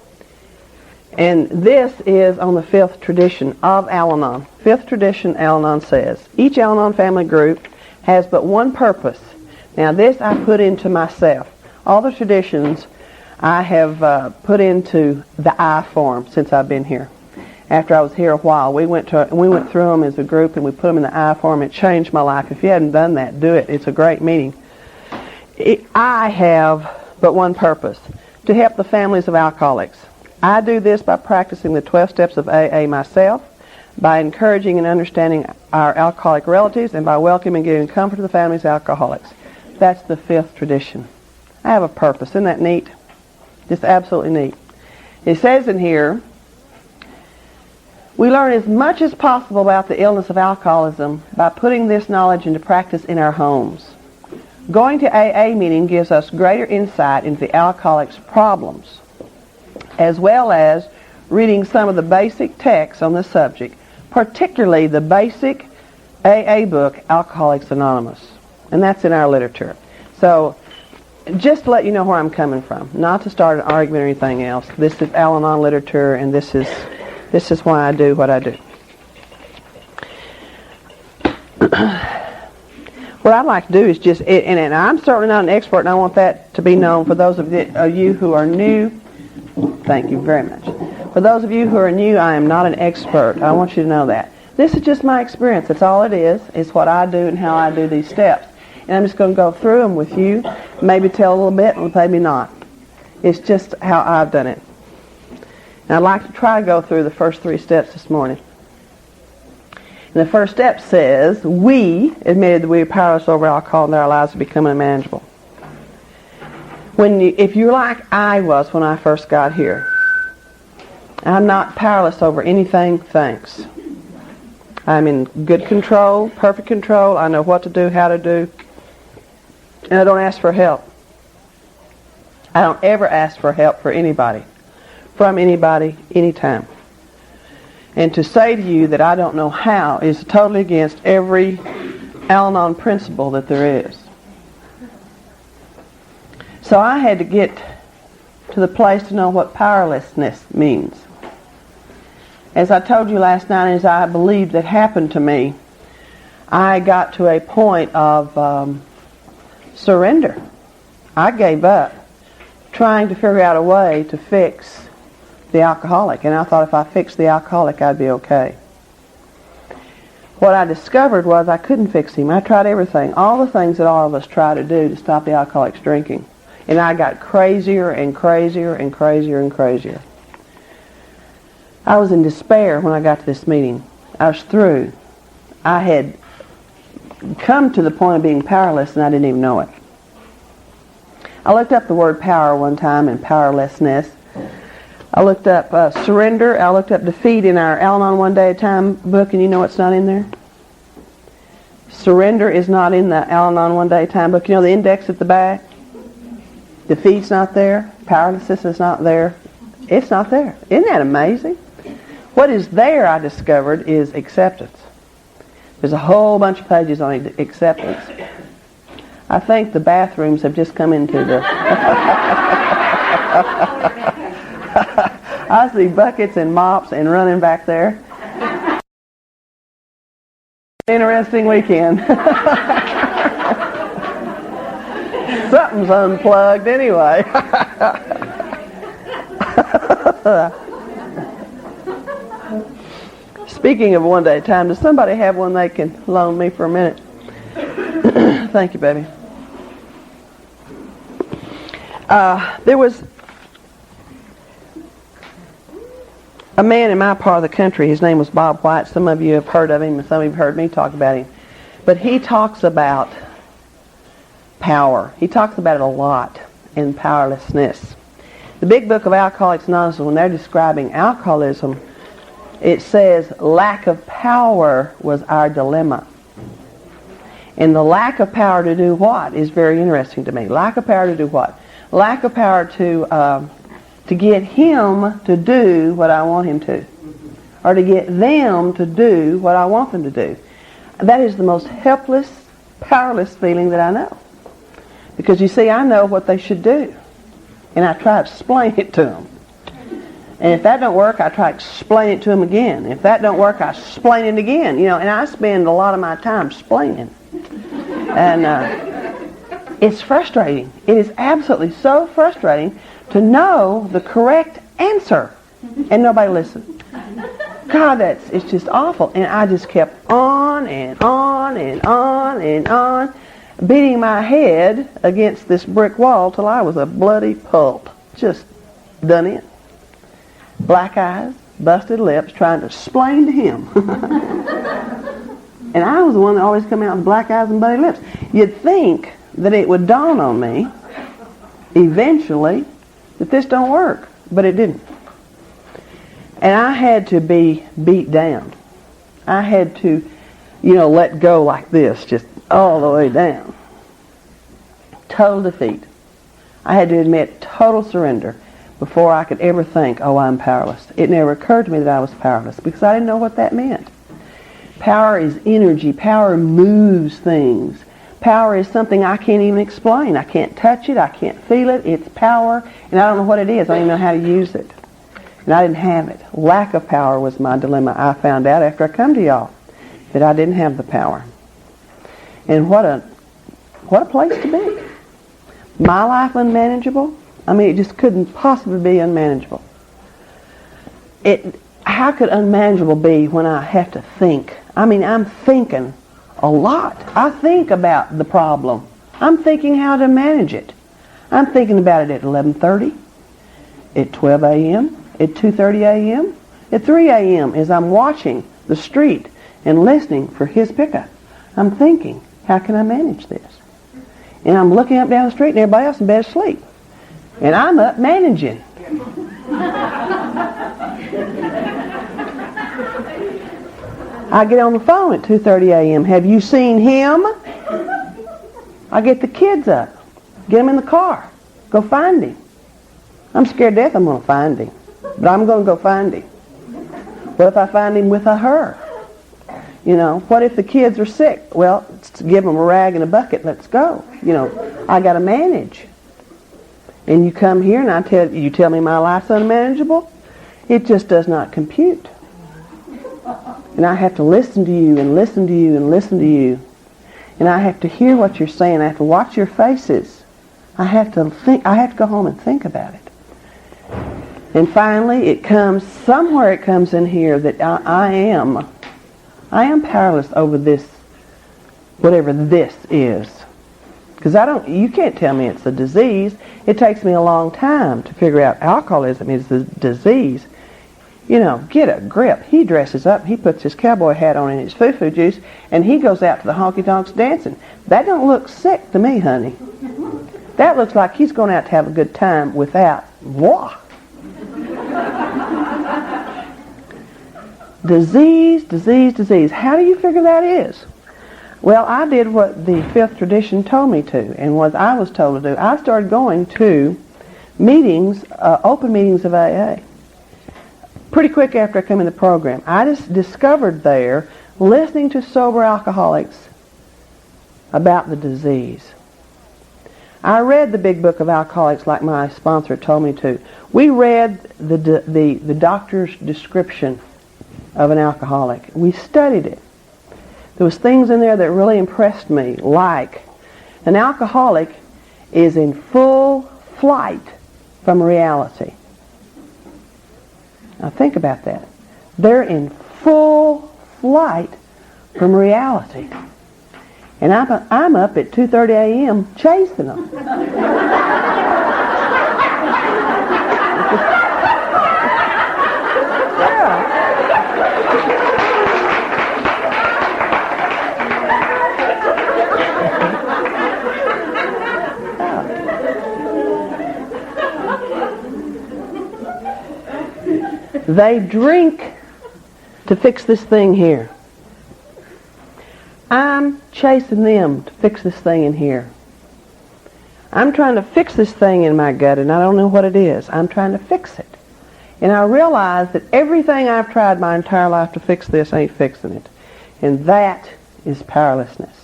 And this is on the 5th tradition of Al-Anon. 5th tradition, Al-Anon says, each Al-Anon family group has but one purpose. Now this I put into myself. All the traditions I have put into the I form since I've been here. After I was here a while, we went through them as a group and we put them in the I form. It changed my life. If you hadn't done that, do it. It's a great meeting. I have but one purpose, to help the families of alcoholics. I do this by practicing the 12 steps of AA myself, by encouraging and understanding our alcoholic relatives, and by welcoming and giving comfort to the families of alcoholics. That's the 5th tradition. I have a purpose. Isn't that neat? Just absolutely neat. It says in here, We learn as much as possible about the illness of alcoholism by putting this knowledge into practice in our homes. Going to AA meeting gives us greater insight into the alcoholic's problems, as well as reading some of the basic texts on the subject, particularly the basic AA book, Alcoholics Anonymous. And that's in our literature. So, just to let you know where I'm coming from, not to start an argument or anything else. This is Al-Anon literature, and this is why I do what I do. What I'd like to do is just, and I'm certainly not an expert, and I want that to be known for those of you who are new. Thank you very much. For those of you who are new, I am not an expert. I want you to know that. This is just my experience. That's all it is. It's what I do and how I do these steps. And I'm just going to go through them with you, maybe tell a little bit, and maybe not. It's just how I've done it. And I'd like to try to go through the first 3 steps this morning. And the first step says, we admitted that we are powerless over alcohol and that our lives are becoming unmanageable. If you're like I was when I first got here, I'm not powerless over anything, thanks. I'm in good control, perfect control. I know what to do, how to do. And I don't ask for help. I don't ever ask for help for anybody, from anybody, anytime. And to say to you that I don't know how is totally against every Al-Anon principle that there is. So I had to get to the place to know what powerlessness means. As I told you last night, as I believe that happened to me, I got to a point of surrender. I gave up trying to figure out a way to fix the alcoholic, and I thought if I fixed the alcoholic, I'd be okay. What I discovered was I couldn't fix him. I tried everything, all the things that all of us try to do to stop the alcoholic's drinking, and I got crazier and crazier and crazier and crazier. I was in despair when I got to this meeting. I was through. I had come to the point of being powerless, and I didn't even know it. I looked up the word power one time and powerlessness. I looked up surrender. I looked up defeat in our Al-Anon One Day at a Time book, and you know what's not in there? Surrender is not in the Al-Anon One Day at a Time book. You know the index at the back? Defeat's not there. Powerlessness is not there. It's not there. Isn't that amazing? What is there, I discovered, is acceptance. There's a whole bunch of pages on acceptance. I think the bathrooms have just come into the... I see buckets and mops and running back there. Interesting weekend. Something's unplugged anyway. Speaking of One Day at a Time, does somebody have one they can loan me for a minute? Thank you, baby. There was a man in my part of the country. His name was Bob White. Some of you have heard of him, and some of you have heard me talk about him. But he talks about power. He talks about it a lot in powerlessness. The big book of Alcoholics Anonymous, when they're describing alcoholism, it says lack of power was our dilemma. And the lack of power to do what is very interesting to me. Lack of power to do what? Lack of power to get him to do what I want him to. Or to get them to do what I want them to do. That is the most helpless, powerless feeling that I know. Because you see, I know what they should do. And I try to explain it to them. And if that don't work, I try to explain it to them again. If that don't work, I explain it again. You know, and I spend a lot of my time explaining. And it's frustrating. It is absolutely so frustrating to know the correct answer and nobody listens. God, it's just awful. And I just kept on and on and on and on, beating my head against this brick wall till I was a bloody pulp. Just done it. Black eyes, busted lips, trying to explain to him. And I was the one that always come out with black eyes and bloody lips. You'd think that it would dawn on me, eventually, that this don't work. But it didn't. And I had to be beat down. I had to, let go like this, just all the way down. Total defeat. I had to admit total surrender before I could ever think, oh, I'm powerless. It never occurred to me that I was powerless because I didn't know what that meant. Power is energy. Power moves things. Power is something I can't even explain. I can't touch it. I can't feel it. It's power, and I don't know what it is. I don't even know how to use it. And I didn't have it. Lack of power was my dilemma. I found out after I come to y'all that I didn't have the power. And what a place to be. My life unmanageable? I mean, it just couldn't possibly be unmanageable. How could unmanageable be when I have to think? I mean, I'm thinking a lot. I think about the problem. I'm thinking how to manage it. I'm thinking about it at 11:30, at 12 a.m., at 2:30 a.m., at 3 a.m. as I'm watching the street and listening for his pickup. I'm thinking, how can I manage this? And I'm looking up down the street and everybody else in bed asleep. And I'm up managing. I get on the phone at 2:30 a.m. Have you seen him? I get the kids up. Get them in the car. Go find him. I'm scared to death I'm going to find him. But I'm going to go find him. What if I find him with a her? What if the kids are sick? Well, give them a rag and a bucket. Let's go. I got to manage. And you come here and you tell me my life's unmanageable? It just does not compute. And I have to listen to you and listen to you and listen to you. And I have to hear what you're saying. I have to watch your faces. I have to go home and think about it. And finally, it comes in here that I am powerless over this, whatever this is. Because you can't tell me it's a disease. It takes me a long time to figure out alcoholism is a disease. Get a grip. He dresses up, he puts his cowboy hat on and his foo-foo juice, and he goes out to the honky-tonks dancing. That don't look sick to me, honey. That looks like he's going out to have a good time without moi. Disease, disease, disease. How do you figure that is? Well, I did what the fifth tradition told me to, and what I was told to do. I started going to meetings, open meetings of AA. Pretty quick after I came in the program, I just discovered there, listening to sober alcoholics about the disease. I read the big book of alcoholics like my sponsor told me to. We read the doctor's description of an alcoholic. We studied it. There was things in there that really impressed me, like an alcoholic is in full flight from reality. Now think about that. They're in full flight from reality. And I'm up at 2:30 a.m. chasing them. They drink to fix this thing here. I'm chasing them to fix this thing in here. I'm trying to fix this thing in my gut, and I don't know what it is. I'm trying to fix it. And I realize that everything I've tried my entire life to fix this ain't fixing it. And that is powerlessness.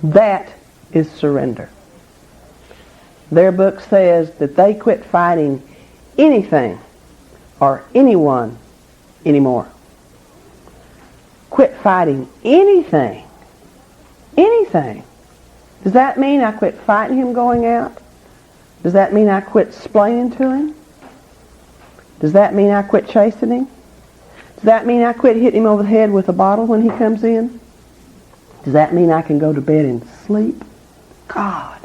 That is surrender. Their book says that they quit fighting anything or anyone anymore. Quit fighting anything. Anything. Does that mean I quit fighting him going out? Does that mean I quit explaining to him? Does that mean I quit chasing him? Does that mean I quit hitting him over the head with a bottle when he comes in? Does that mean I can go to bed and sleep? God.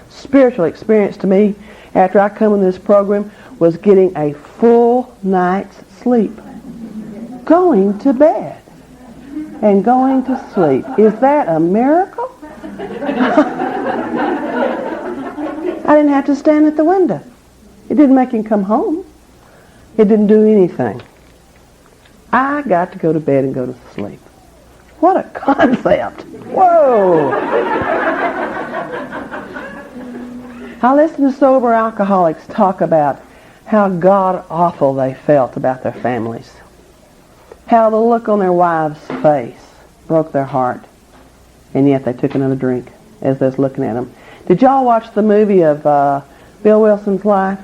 Spiritual experience to me after I come in this program was getting a full night's sleep. Going to bed and going to sleep. Is that a miracle? I didn't have to stand at the window. It didn't make him come home. It didn't do anything. I got to go to bed and go to sleep. What a concept. Whoa. I listen to sober alcoholics talk about how god-awful they felt about their families. How the look on their wives' face broke their heart. And yet they took another drink as they was looking at them. Did y'all watch the movie of Bill Wilson's life?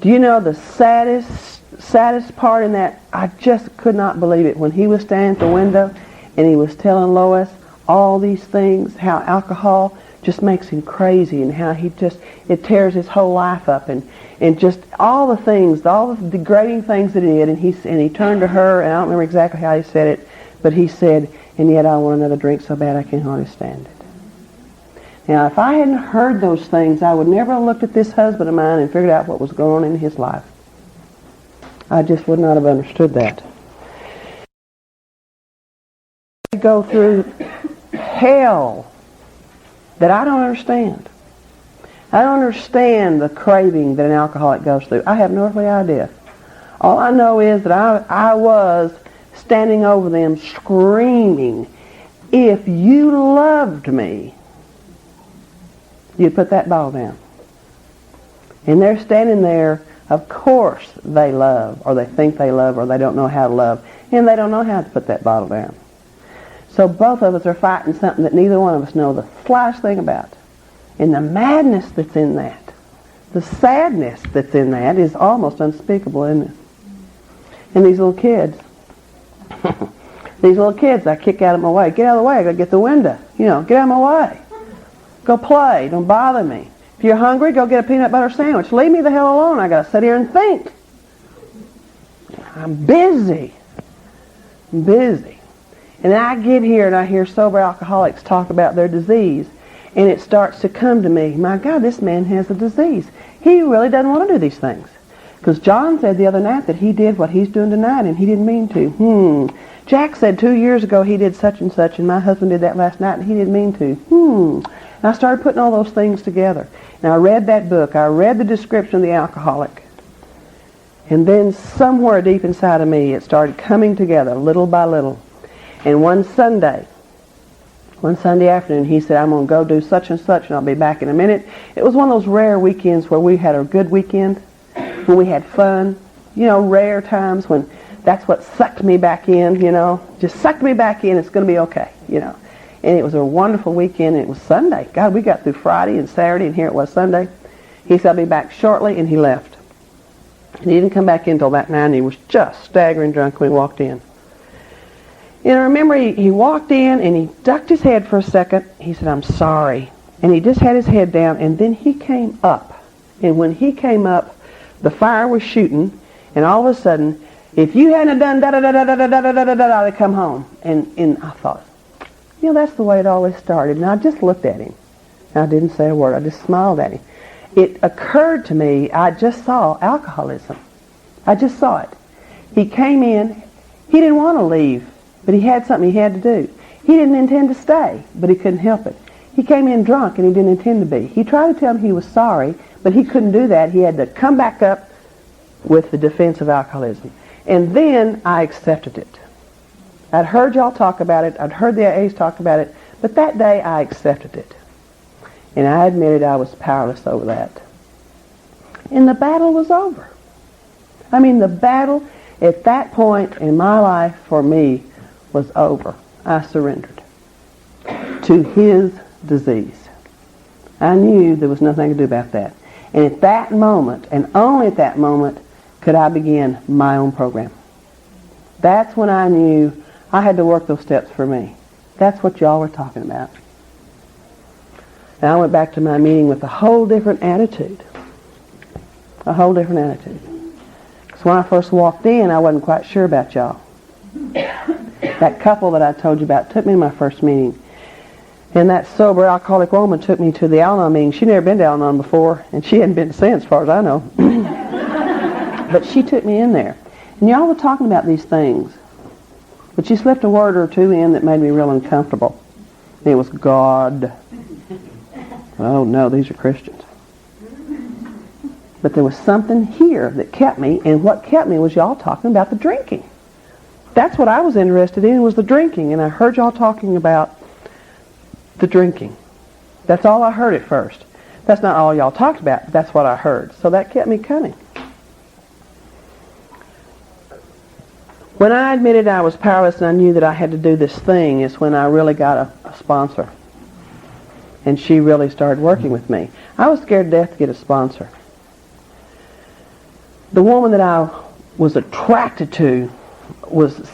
Do you know the saddest part in that? I just could not believe it. When he was standing at the window and he was telling Lois all these things, how alcohol just makes him crazy and how it tears his whole life up and just all the things, all the degrading things that he did. And he turned to her, and I don't remember exactly how he said it, but he said, and yet I want another drink so bad I can hardly stand it. Now, if I hadn't heard those things, I would never have looked at this husband of mine and figured out what was going on in his life. I just would not have understood that. I go through hell that I don't understand. I don't understand the craving that an alcoholic goes through. I have no earthly idea. All I know is that I was standing over them screaming, if you loved me, you'd put that bottle down. And they're standing there, of course they love, or they think they love, or they don't know how to love, and they don't know how to put that bottle down. So both of us are fighting something that neither one of us know the slightest thing about. And the madness that's in that, the sadness that's in that is almost unspeakable, isn't it? And these little kids, I kick out of my way. Get out of the way, I gotta get the window. Get out of my way. Go play, don't bother me. If you're hungry, go get a peanut butter sandwich. Leave me the hell alone, I gotta sit here and think. I'm busy. And then I get here and I hear sober alcoholics talk about their disease. And it starts to come to me, my God, this man has a disease. He really doesn't want to do these things. Because John said the other night that he did what he's doing tonight, and he didn't mean to. Jack said 2 years ago he did such and such, and my husband did that last night, and he didn't mean to. And I started putting all those things together. And I read that book. I read the description of the alcoholic. And then somewhere deep inside of me, it started coming together little by little. And one Sunday afternoon, he said, I'm going to go do such and such, and I'll be back in a minute. It was one of those rare weekends where we had a good weekend, when we had fun. Rare times when that's what sucked me back in, Just sucked me back in, it's going to be okay, And it was a wonderful weekend, and it was Sunday. God, we got through Friday and Saturday, and here it was Sunday. He said, I'll be back shortly, and he left. And he didn't come back in until about 9, and he was just staggering drunk when he walked in. And I remember he walked in and he ducked his head for a second. He said, I'm sorry. And he just had his head down, and then he came up. And when he came up, the fire was shooting, and all of a sudden, if you hadn't done da-da-da-da-da-da-da-da-da-da, I'd come home. And I thought, that's the way it always started. And I just looked at him. And I didn't say a word. I just smiled at him. It occurred to me, I just saw alcoholism. I just saw it. He came in. He didn't want to leave. But he had something he had to do. He didn't intend to stay, but he couldn't help it. He came in drunk, and he didn't intend to be. He tried to tell him he was sorry, but he couldn't do that. He had to come back up with the defense of alcoholism. And then I accepted it. I'd heard y'all talk about it. I'd heard the AAs talk about it. But that day, I accepted it. And I admitted I was powerless over that. And the battle was over. The battle at that point in my life for me was over. I surrendered to his disease. I knew there was nothing I could do about that. And at that moment, and only at that moment, could I begin my own program. That's when I knew I had to work those steps for me. That's what y'all were talking about. And I went back to my meeting with a whole different attitude. A whole different attitude. Because when I first walked in, I wasn't quite sure about y'all. That couple that I told you about took me to my first meeting. And that sober alcoholic woman took me to the Al-Anon meeting. She'd never been to Al-Anon before, and she hadn't been since, as far as I know. But she took me in there. And y'all were talking about these things. But she slipped a word or two in that made me real uncomfortable. It was God. Oh, no, these are Christians. But there was something here that kept me, and what kept me was y'all talking about the drinking. That's what I was interested in, was the drinking, and I heard y'all talking about the drinking. That's all I heard at first. That's not all y'all talked about, but that's what I heard. So that kept me coming. When I admitted I was powerless and I knew that I had to do this thing is when I really got a sponsor. And she really started working with me. I was scared to death to get a sponsor. The woman that I was attracted to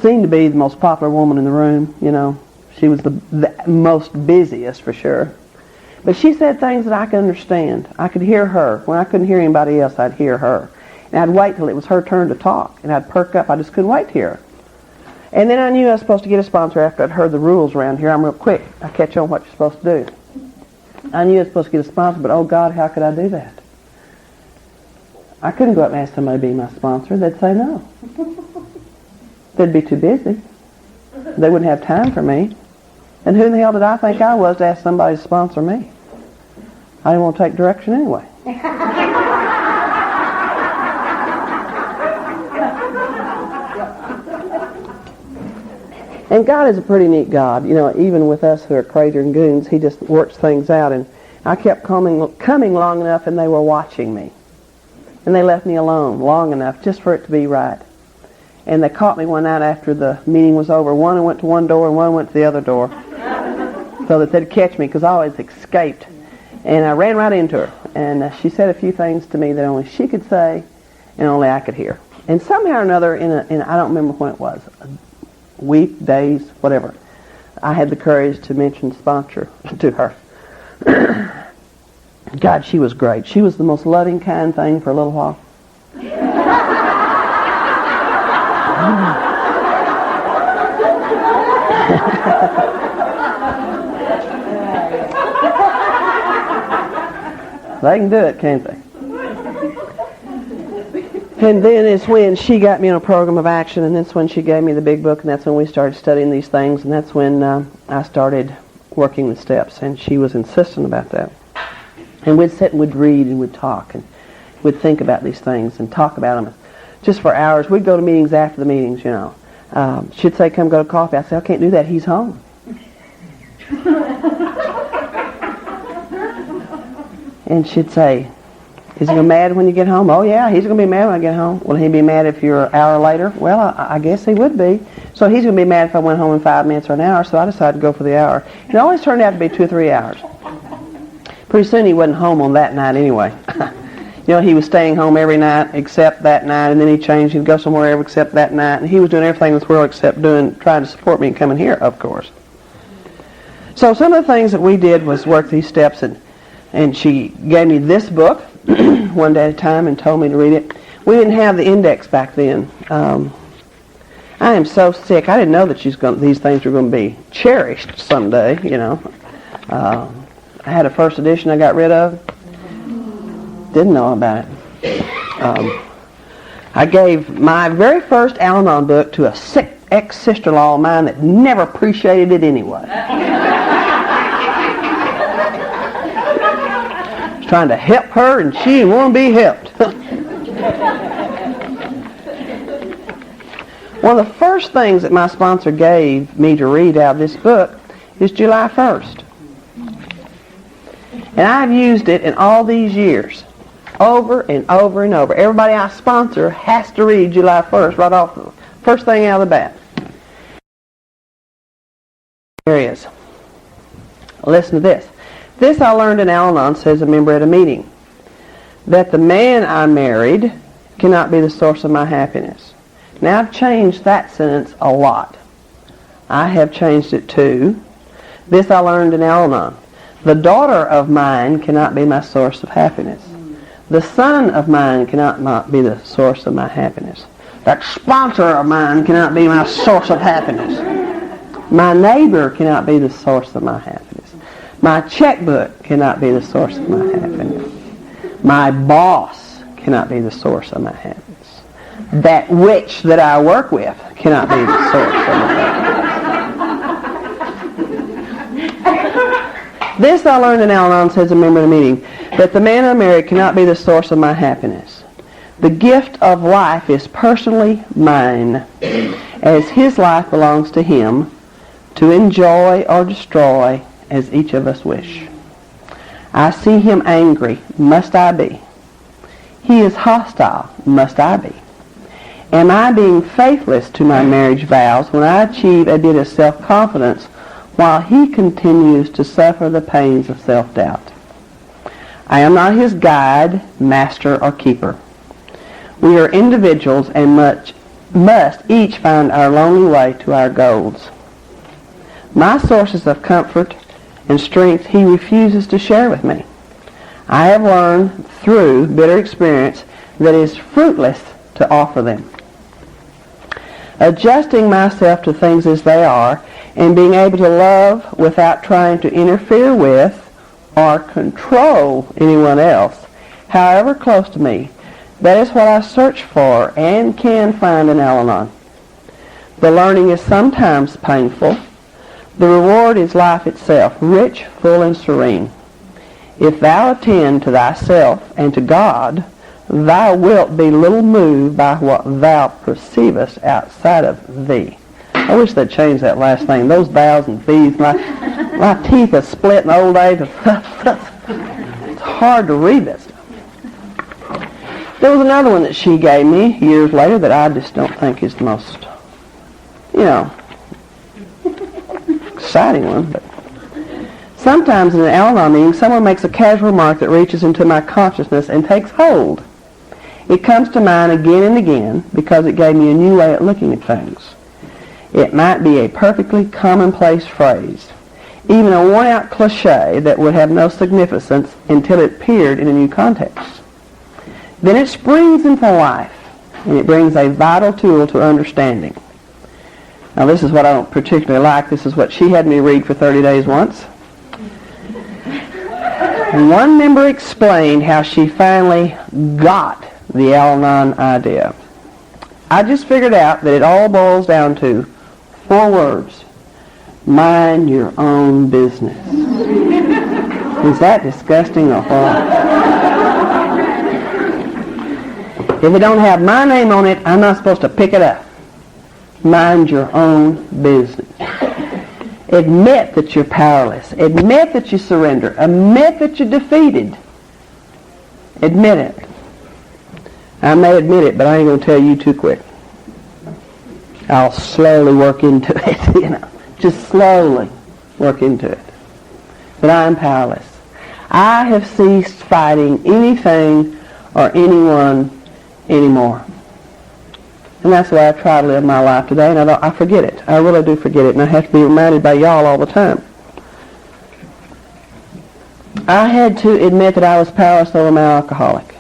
seemed to be the most popular woman in the room, you know. She was the most busiest for sure. But she said things that I could understand. I could hear her. When I couldn't hear anybody else, I'd hear her. And I'd wait till it was her turn to talk. And I'd perk up. I just couldn't wait to hear her. And then I knew I was supposed to get a sponsor after I'd heard the rules around here. I'm real quick. I catch on what you're supposed to do. I knew I was supposed to get a sponsor, but oh God, how could I do that? I couldn't go up and ask somebody to be my sponsor. They'd say no. They'd be too busy. They wouldn't have time for me. And who in the hell did I think I was to ask somebody to sponsor me? I didn't want to take direction anyway. And God is a pretty neat God. You know, even with us who are crazier than goons, He just works things out. And I kept coming long enough, and they were watching me. And they left me alone long enough just for it to be right. And they caught me one night after the meeting was over. One went to one door and one went to the other door. So that they'd catch me, because I always escaped. And I ran right into her. And she said a few things to me that only she could say and only I could hear. And somehow or another, in I don't remember when it was, a week, days, whatever, I had the courage to mention sponsor to her. God, she was great. She was the most loving, kind thing for a little while. They can do it, can't they? And then it's when she got me on a program of action, and that's when she gave me the big book, and that's when we started studying these things, and that's when I started working the steps, and she was insistent about that. And we'd sit and we'd read and we'd talk, and we'd think about these things and talk about them just for hours. We'd go to meetings after the meetings, you know. She'd say, come go to coffee. I'd say, I can't do that. He's home. And she'd say, is he going to be mad when you get home? Oh, yeah, he's going to be mad when I get home. Will he be mad if you're an hour later? Well, I guess he would be. So he's going to be mad if I went home in 5 minutes or an hour, so I decided to go for the hour. And it always turned out to be 2 or 3 hours. Pretty soon he wasn't home on that night anyway. You know, he was staying home every night except that night, and then he changed. He'd go somewhere except that night, and he was doing everything in this world except trying to support me and coming here, of course. So some of the things that we did was work these steps, and she gave me this book one day at a time and told me to read it. We didn't have the index back then. I am so sick. I didn't know that these things were going to be cherished someday, you know. I had a first edition I got rid of. Didn't know about it. I gave my very first Al-Anon book to a sick ex-sister-in-law of mine that never appreciated it anyway. Trying to help her, and she didn't want to be helped. One of the first things that my sponsor gave me to read out of this book is July 1st. And I've used it in all these years, over and over and over. Everybody I sponsor has to read July 1st right off the first thing out of the bat. Here it is. Listen to this. This I learned in Al-Anon, says a member at a meeting, that the man I married cannot be the source of my happiness. Now I've changed that sentence a lot. I have changed it to, this I learned in Al-Anon, the daughter of mine cannot be my source of happiness. The son of mine cannot not be the source of my happiness. That sponsor of mine cannot be my source of happiness. My neighbor cannot be the source of my happiness. My checkbook cannot be the source of my happiness. My boss cannot be the source of my happiness. That witch that I work with cannot be the source of my happiness. This I learned in Al-Anon, says a member of the meeting, that the man I married cannot be the source of my happiness. The gift of life is personally mine, as his life belongs to him, to enjoy or destroy as each of us wish. I see him angry, must I be? He is hostile, must I be? Am I being faithless to my marriage vows when I achieve a bit of self-confidence while he continues to suffer the pains of self-doubt? I am not his guide, master, or keeper. We are individuals and must each find our lonely way to our goals. My sources of comfort and strength he refuses to share with me. I have learned through bitter experience that it is fruitless to offer them. Adjusting myself to things as they are and being able to love without trying to interfere with or control anyone else, however close to me, that is what I search for and can find in Al-Anon. The learning is sometimes painful. The reward is life itself, rich, full, and serene. If thou attend to thyself and to God, thou wilt be little moved by what thou perceivest outside of thee. I wish they'd change that last thing. Those thous and thees, my teeth are split in old age. It's hard to read that stuff. There was another one that she gave me years later that I just don't think is the most, exciting one. But sometimes in an Al-Anon meeting, someone makes a casual remark that reaches into my consciousness and takes hold. It comes to mind again and again because it gave me a new way of looking at things. It might be a perfectly commonplace phrase, even a worn-out cliche that would have no significance until it appeared in a new context. Then it springs into life, and it brings a vital tool to understanding. Now this is what I don't particularly like. This is what she had me read for 30 days once. One member explained how she finally got the Al-Anon idea. I just figured out that it all boils down to 4 words. Mind your own business. Is that disgusting or what? If it don't have my name on it, I'm not supposed to pick it up. Mind your own business. Admit that you're powerless. Admit that you surrender. Admit that you're defeated. Admit it. I may admit it, but I ain't going to tell you too quick. I'll slowly work into it, Just slowly work into it. But I'm powerless. I have ceased fighting anything or anyone anymore. And that's the way I try to live my life today, and I forget it. I really do forget it, and I have to be reminded by y'all all the time. I had to admit that I was powerless over my alcoholic.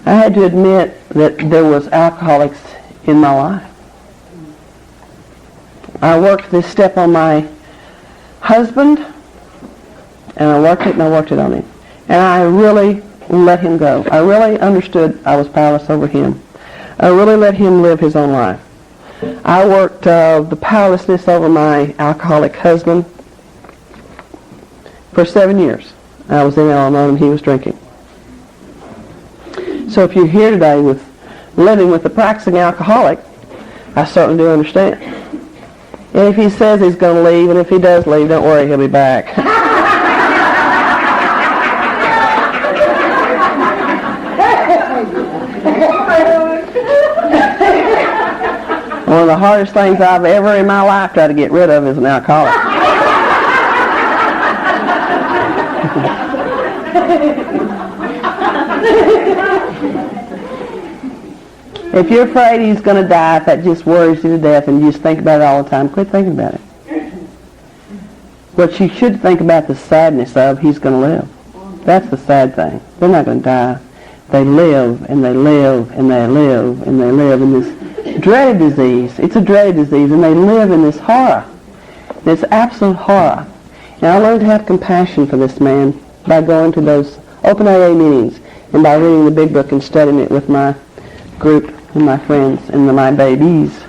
I had to admit that there was alcoholics in my life. I worked this step on my husband, and I worked it on him. And I really let him go. I really understood I was powerless over him. I really let him live his own life. I worked the powerlessness over my alcoholic husband for 7 years. I was in Al-Anon and he was drinking. So if you're here today with living with a practicing alcoholic, I certainly do understand. And if he says he's going to leave, and if he does leave, don't worry, he'll be back. One of the hardest things I've ever in my life tried to get rid of is an alcoholic. If you're afraid he's going to die, if that just worries you to death and you just think about it all the time, quit thinking about it. What you should think about the sadness of, he's going to live. That's the sad thing. They're not going to die. They live, and they live, and they live, and they live in this dreaded disease. It's a dreaded disease, and they live in this horror, this absolute horror. And I learned to have compassion for this man by going to those open AA meetings and by reading the big book and studying it with my group and my friends and my babies.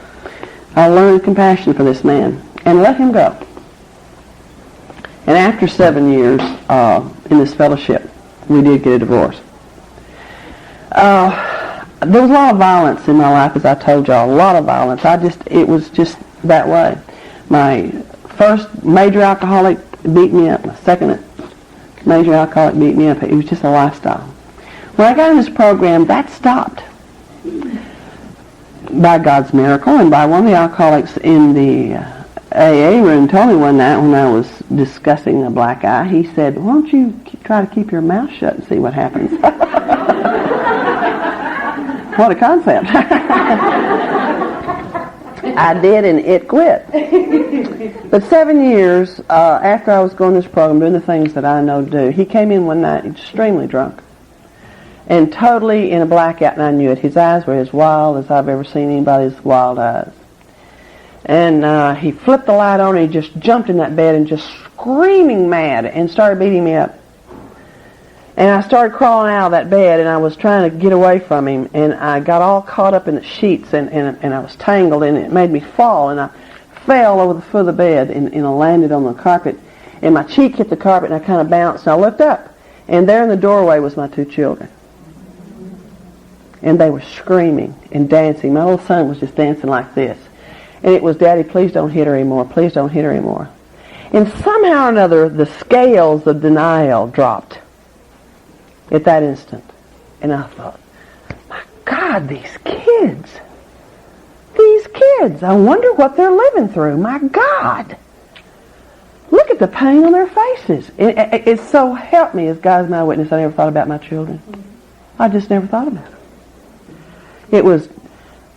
I learned compassion for this man and let him go. And after 7 years in this fellowship, we did get a divorce. There was a lot of violence in my life, as I told y'all, a lot of violence. It was just that way. My first major alcoholic beat me up. My second major alcoholic beat me up. It was just a lifestyle. When I got in this program, that stopped. By God's miracle, and by one of the alcoholics in the AA room told me one night when I was discussing a black eye, he said, "Why don't you try to keep your mouth shut and see what happens?" What a concept. I did, and it quit. But 7 years after I was going to this program, doing the things that I know to do, he came in one night extremely drunk and totally in a blackout, and I knew it. His eyes were as wild as I've ever seen anybody's wild eyes. And he flipped the light on, and he just jumped in that bed and just screaming mad and started beating me up. And I started crawling out of that bed, and I was trying to get away from him, and I got all caught up in the sheets, and I was tangled, and it made me fall, and I fell over the foot of the bed, and I landed on the carpet, and my cheek hit the carpet, and I kind of bounced, and I looked up, and there in the doorway was my 2 children. And they were screaming and dancing. My little son was just dancing like this. And it was, "Daddy, please don't hit her anymore. Please don't hit her anymore." And somehow or another, the scales of denial dropped at that instant. And I thought, my God, these kids, I wonder what they're living through. My God. Look at the pain on their faces. It so helped me, as God's my witness, I never thought about my children. I just never thought about them. It was,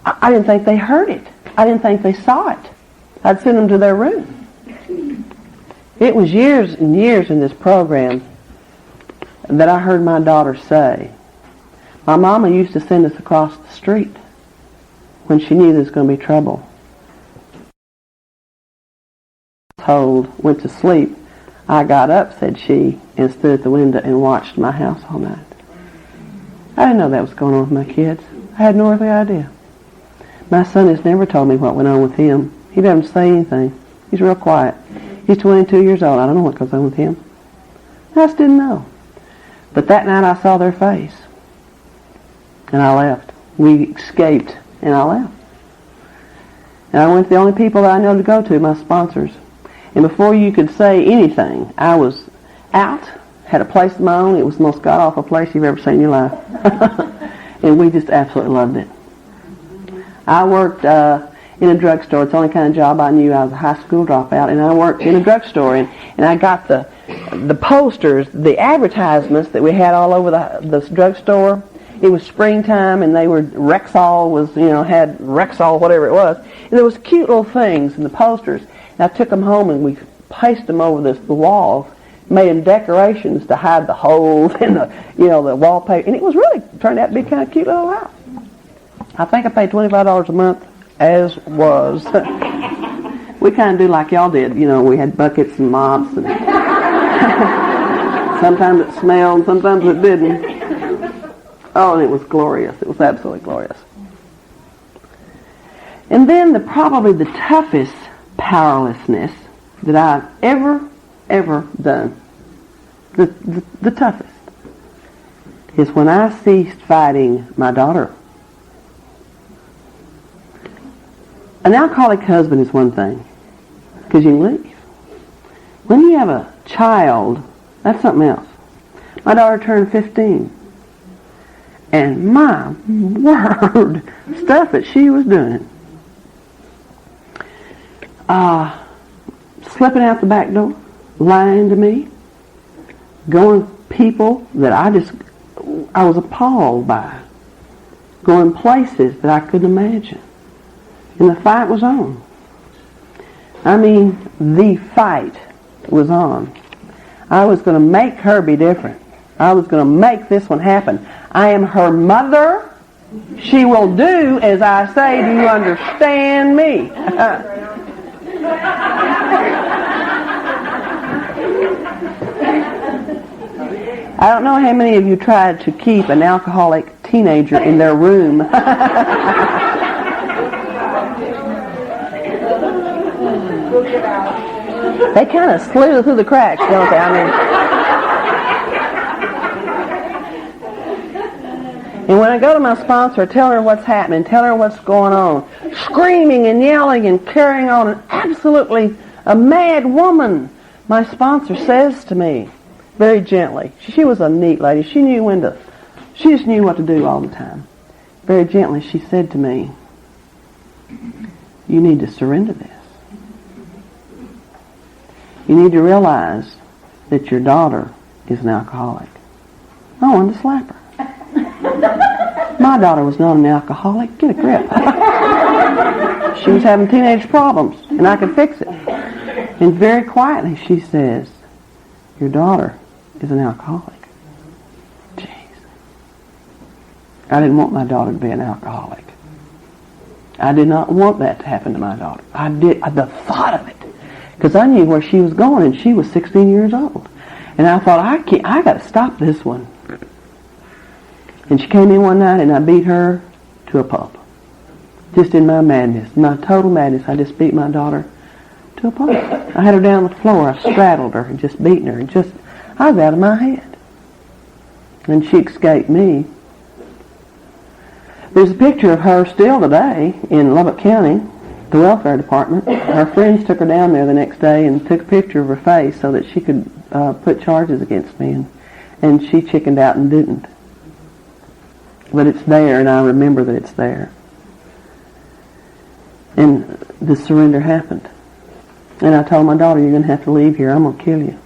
I didn't think they heard it. I didn't think they saw it. I'd send them to their room. It was years and years in this program that I heard my daughter say, "My mama used to send us across the street when she knew there was going to be trouble." Went to sleep. I got up, said she, and stood at the window and watched my house all night. I didn't know that was going on with my kids. I had no earthly idea. My son has never told me what went on with him. He doesn't say anything. He's real quiet. He's 22 years old. I don't know what goes on with him. I just didn't know. But that night I saw their face. And I left. We escaped, and I left. And I went to the only people that I know to go to, my sponsors. And before you could say anything, I was out, had a place of my own. It was the most god-awful place you've ever seen in your life. And we just absolutely loved it. I worked in a drugstore. It's the only kind of job I knew. I was a high school dropout, and I worked in a drugstore, and I got the posters, the advertisements that we had all over the drugstore. It was springtime, and they were, Rexall was, had Rexall, whatever it was. And there was cute little things in the posters. And I took them home, and we pasted them over the walls, made them decorations to hide the holes in the wallpaper. And it was really turned out to be kind of cute little house. I think I paid $25 a month, as was. We kind of do like y'all did. We had buckets and mops. And sometimes it smelled, sometimes it didn't. Oh, and it was glorious. It was absolutely glorious. And then probably the toughest powerlessness that I've ever done, the toughest, is when I ceased fighting my daughter. An alcoholic husband is one thing, because you can leave. When you have a child, that's something else. My daughter turned 15. And my word, stuff that she was doing. Slipping out the back door, lying to me, going people that I was appalled by, going places that I couldn't imagine. And the fight was on. I mean, the fight was on. I was going to make her be different. I was going to make this one happen. I am her mother. She will do as I say. Do you understand me? I don't know how many of you tried to keep an alcoholic teenager in their room. They kind of slither through the cracks, don't they? I mean, and when I go to my sponsor, tell her what's happening, tell her what's going on, screaming and yelling and carrying on, and absolutely a mad woman, my sponsor says to me, very gently. She was a neat lady. She just knew what to do all the time. Very gently, she said to me, you need to surrender this. You need to realize that your daughter is an alcoholic. I wanted to slap her. My daughter was not an alcoholic. Get a grip. She was having teenage problems, and I could fix it. And very quietly she says, your daughter is an alcoholic. Jeez. I didn't want my daughter to be an alcoholic. I did not want that to happen to my daughter. The thought of it. Because I knew where she was going, and she was 16 years old. And I thought, I got to stop this one. And she came in one night, and I beat her to a pulp. Just in my madness, my total madness, I just beat my daughter to a pulp. I had her down on the floor. I straddled her and just beaten her. And I was out of my head. And she escaped me. There's a picture of her still today in Lubbock County, the welfare department. Her friends took her down there the next day and took a picture of her face so that she could put charges against me. And she chickened out and didn't. But it's there, and I remember that it's there. And the surrender happened. And I told my daughter, you're going to have to leave here. I'm going to kill you.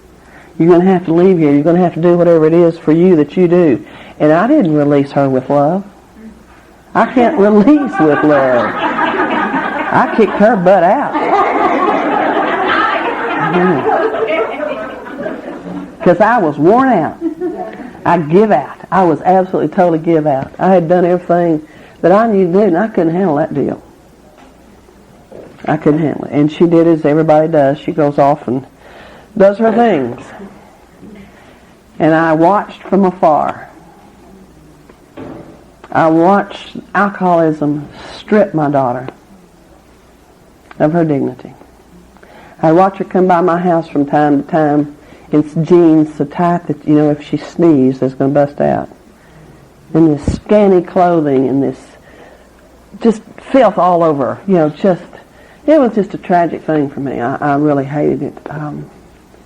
You're going to have to leave here. You're going to have to do whatever it is for you that you do. And I didn't release her with love. I can't release with love. I kicked her butt out. Because I was worn out. I give out. I was absolutely, totally give out. I had done everything that I knew to do, and I couldn't handle that deal. I couldn't handle it. And she did as everybody does. She goes off and does her things. And I watched from afar. I watched alcoholism strip my daughter of her dignity. I watched her come by my house from time to time in jeans so tight that, if she sneezed, it's going to bust out. And this scanty clothing and this just filth all over, it was just a tragic thing for me. I really hated it.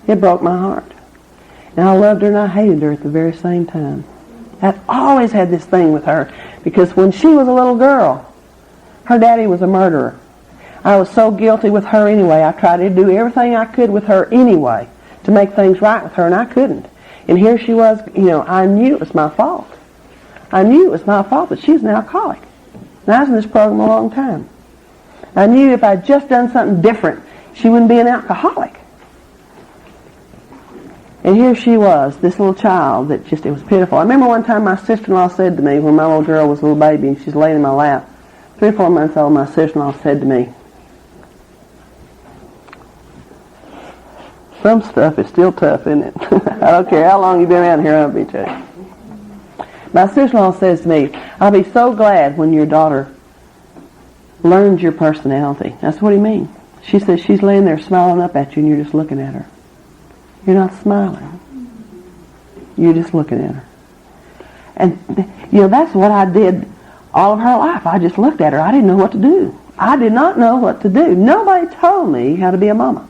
It broke my heart. And I loved her and I hated her at the very same time. I've always had this thing with her because when she was a little girl, her daddy was a murderer. I was so guilty with her anyway. I tried to do everything I could with her anyway to make things right with her, and I couldn't. And here she was, I knew it was my fault. I knew it was my fault that she was an alcoholic. And I was in this program a long time. I knew if I'd just done something different, she wouldn't be an alcoholic. And here she was, this little child that it was pitiful. I remember one time my sister-in-law said to me, when my little girl was a little baby and she's laying in my lap, 3 or 4 months old, my sister-in-law said to me, some stuff is still tough, isn't it? I don't care how long you've been around here, I'll be telling you. My sister-in-law says to me, I'll be so glad when your daughter learns your personality. That's what he means. She says she's laying there smiling up at you and you're just looking at her. You're not smiling. You're just looking at her. And, that's what I did all of her life. I just looked at her. I didn't know what to do. I did not know what to do. Nobody told me how to be a mama.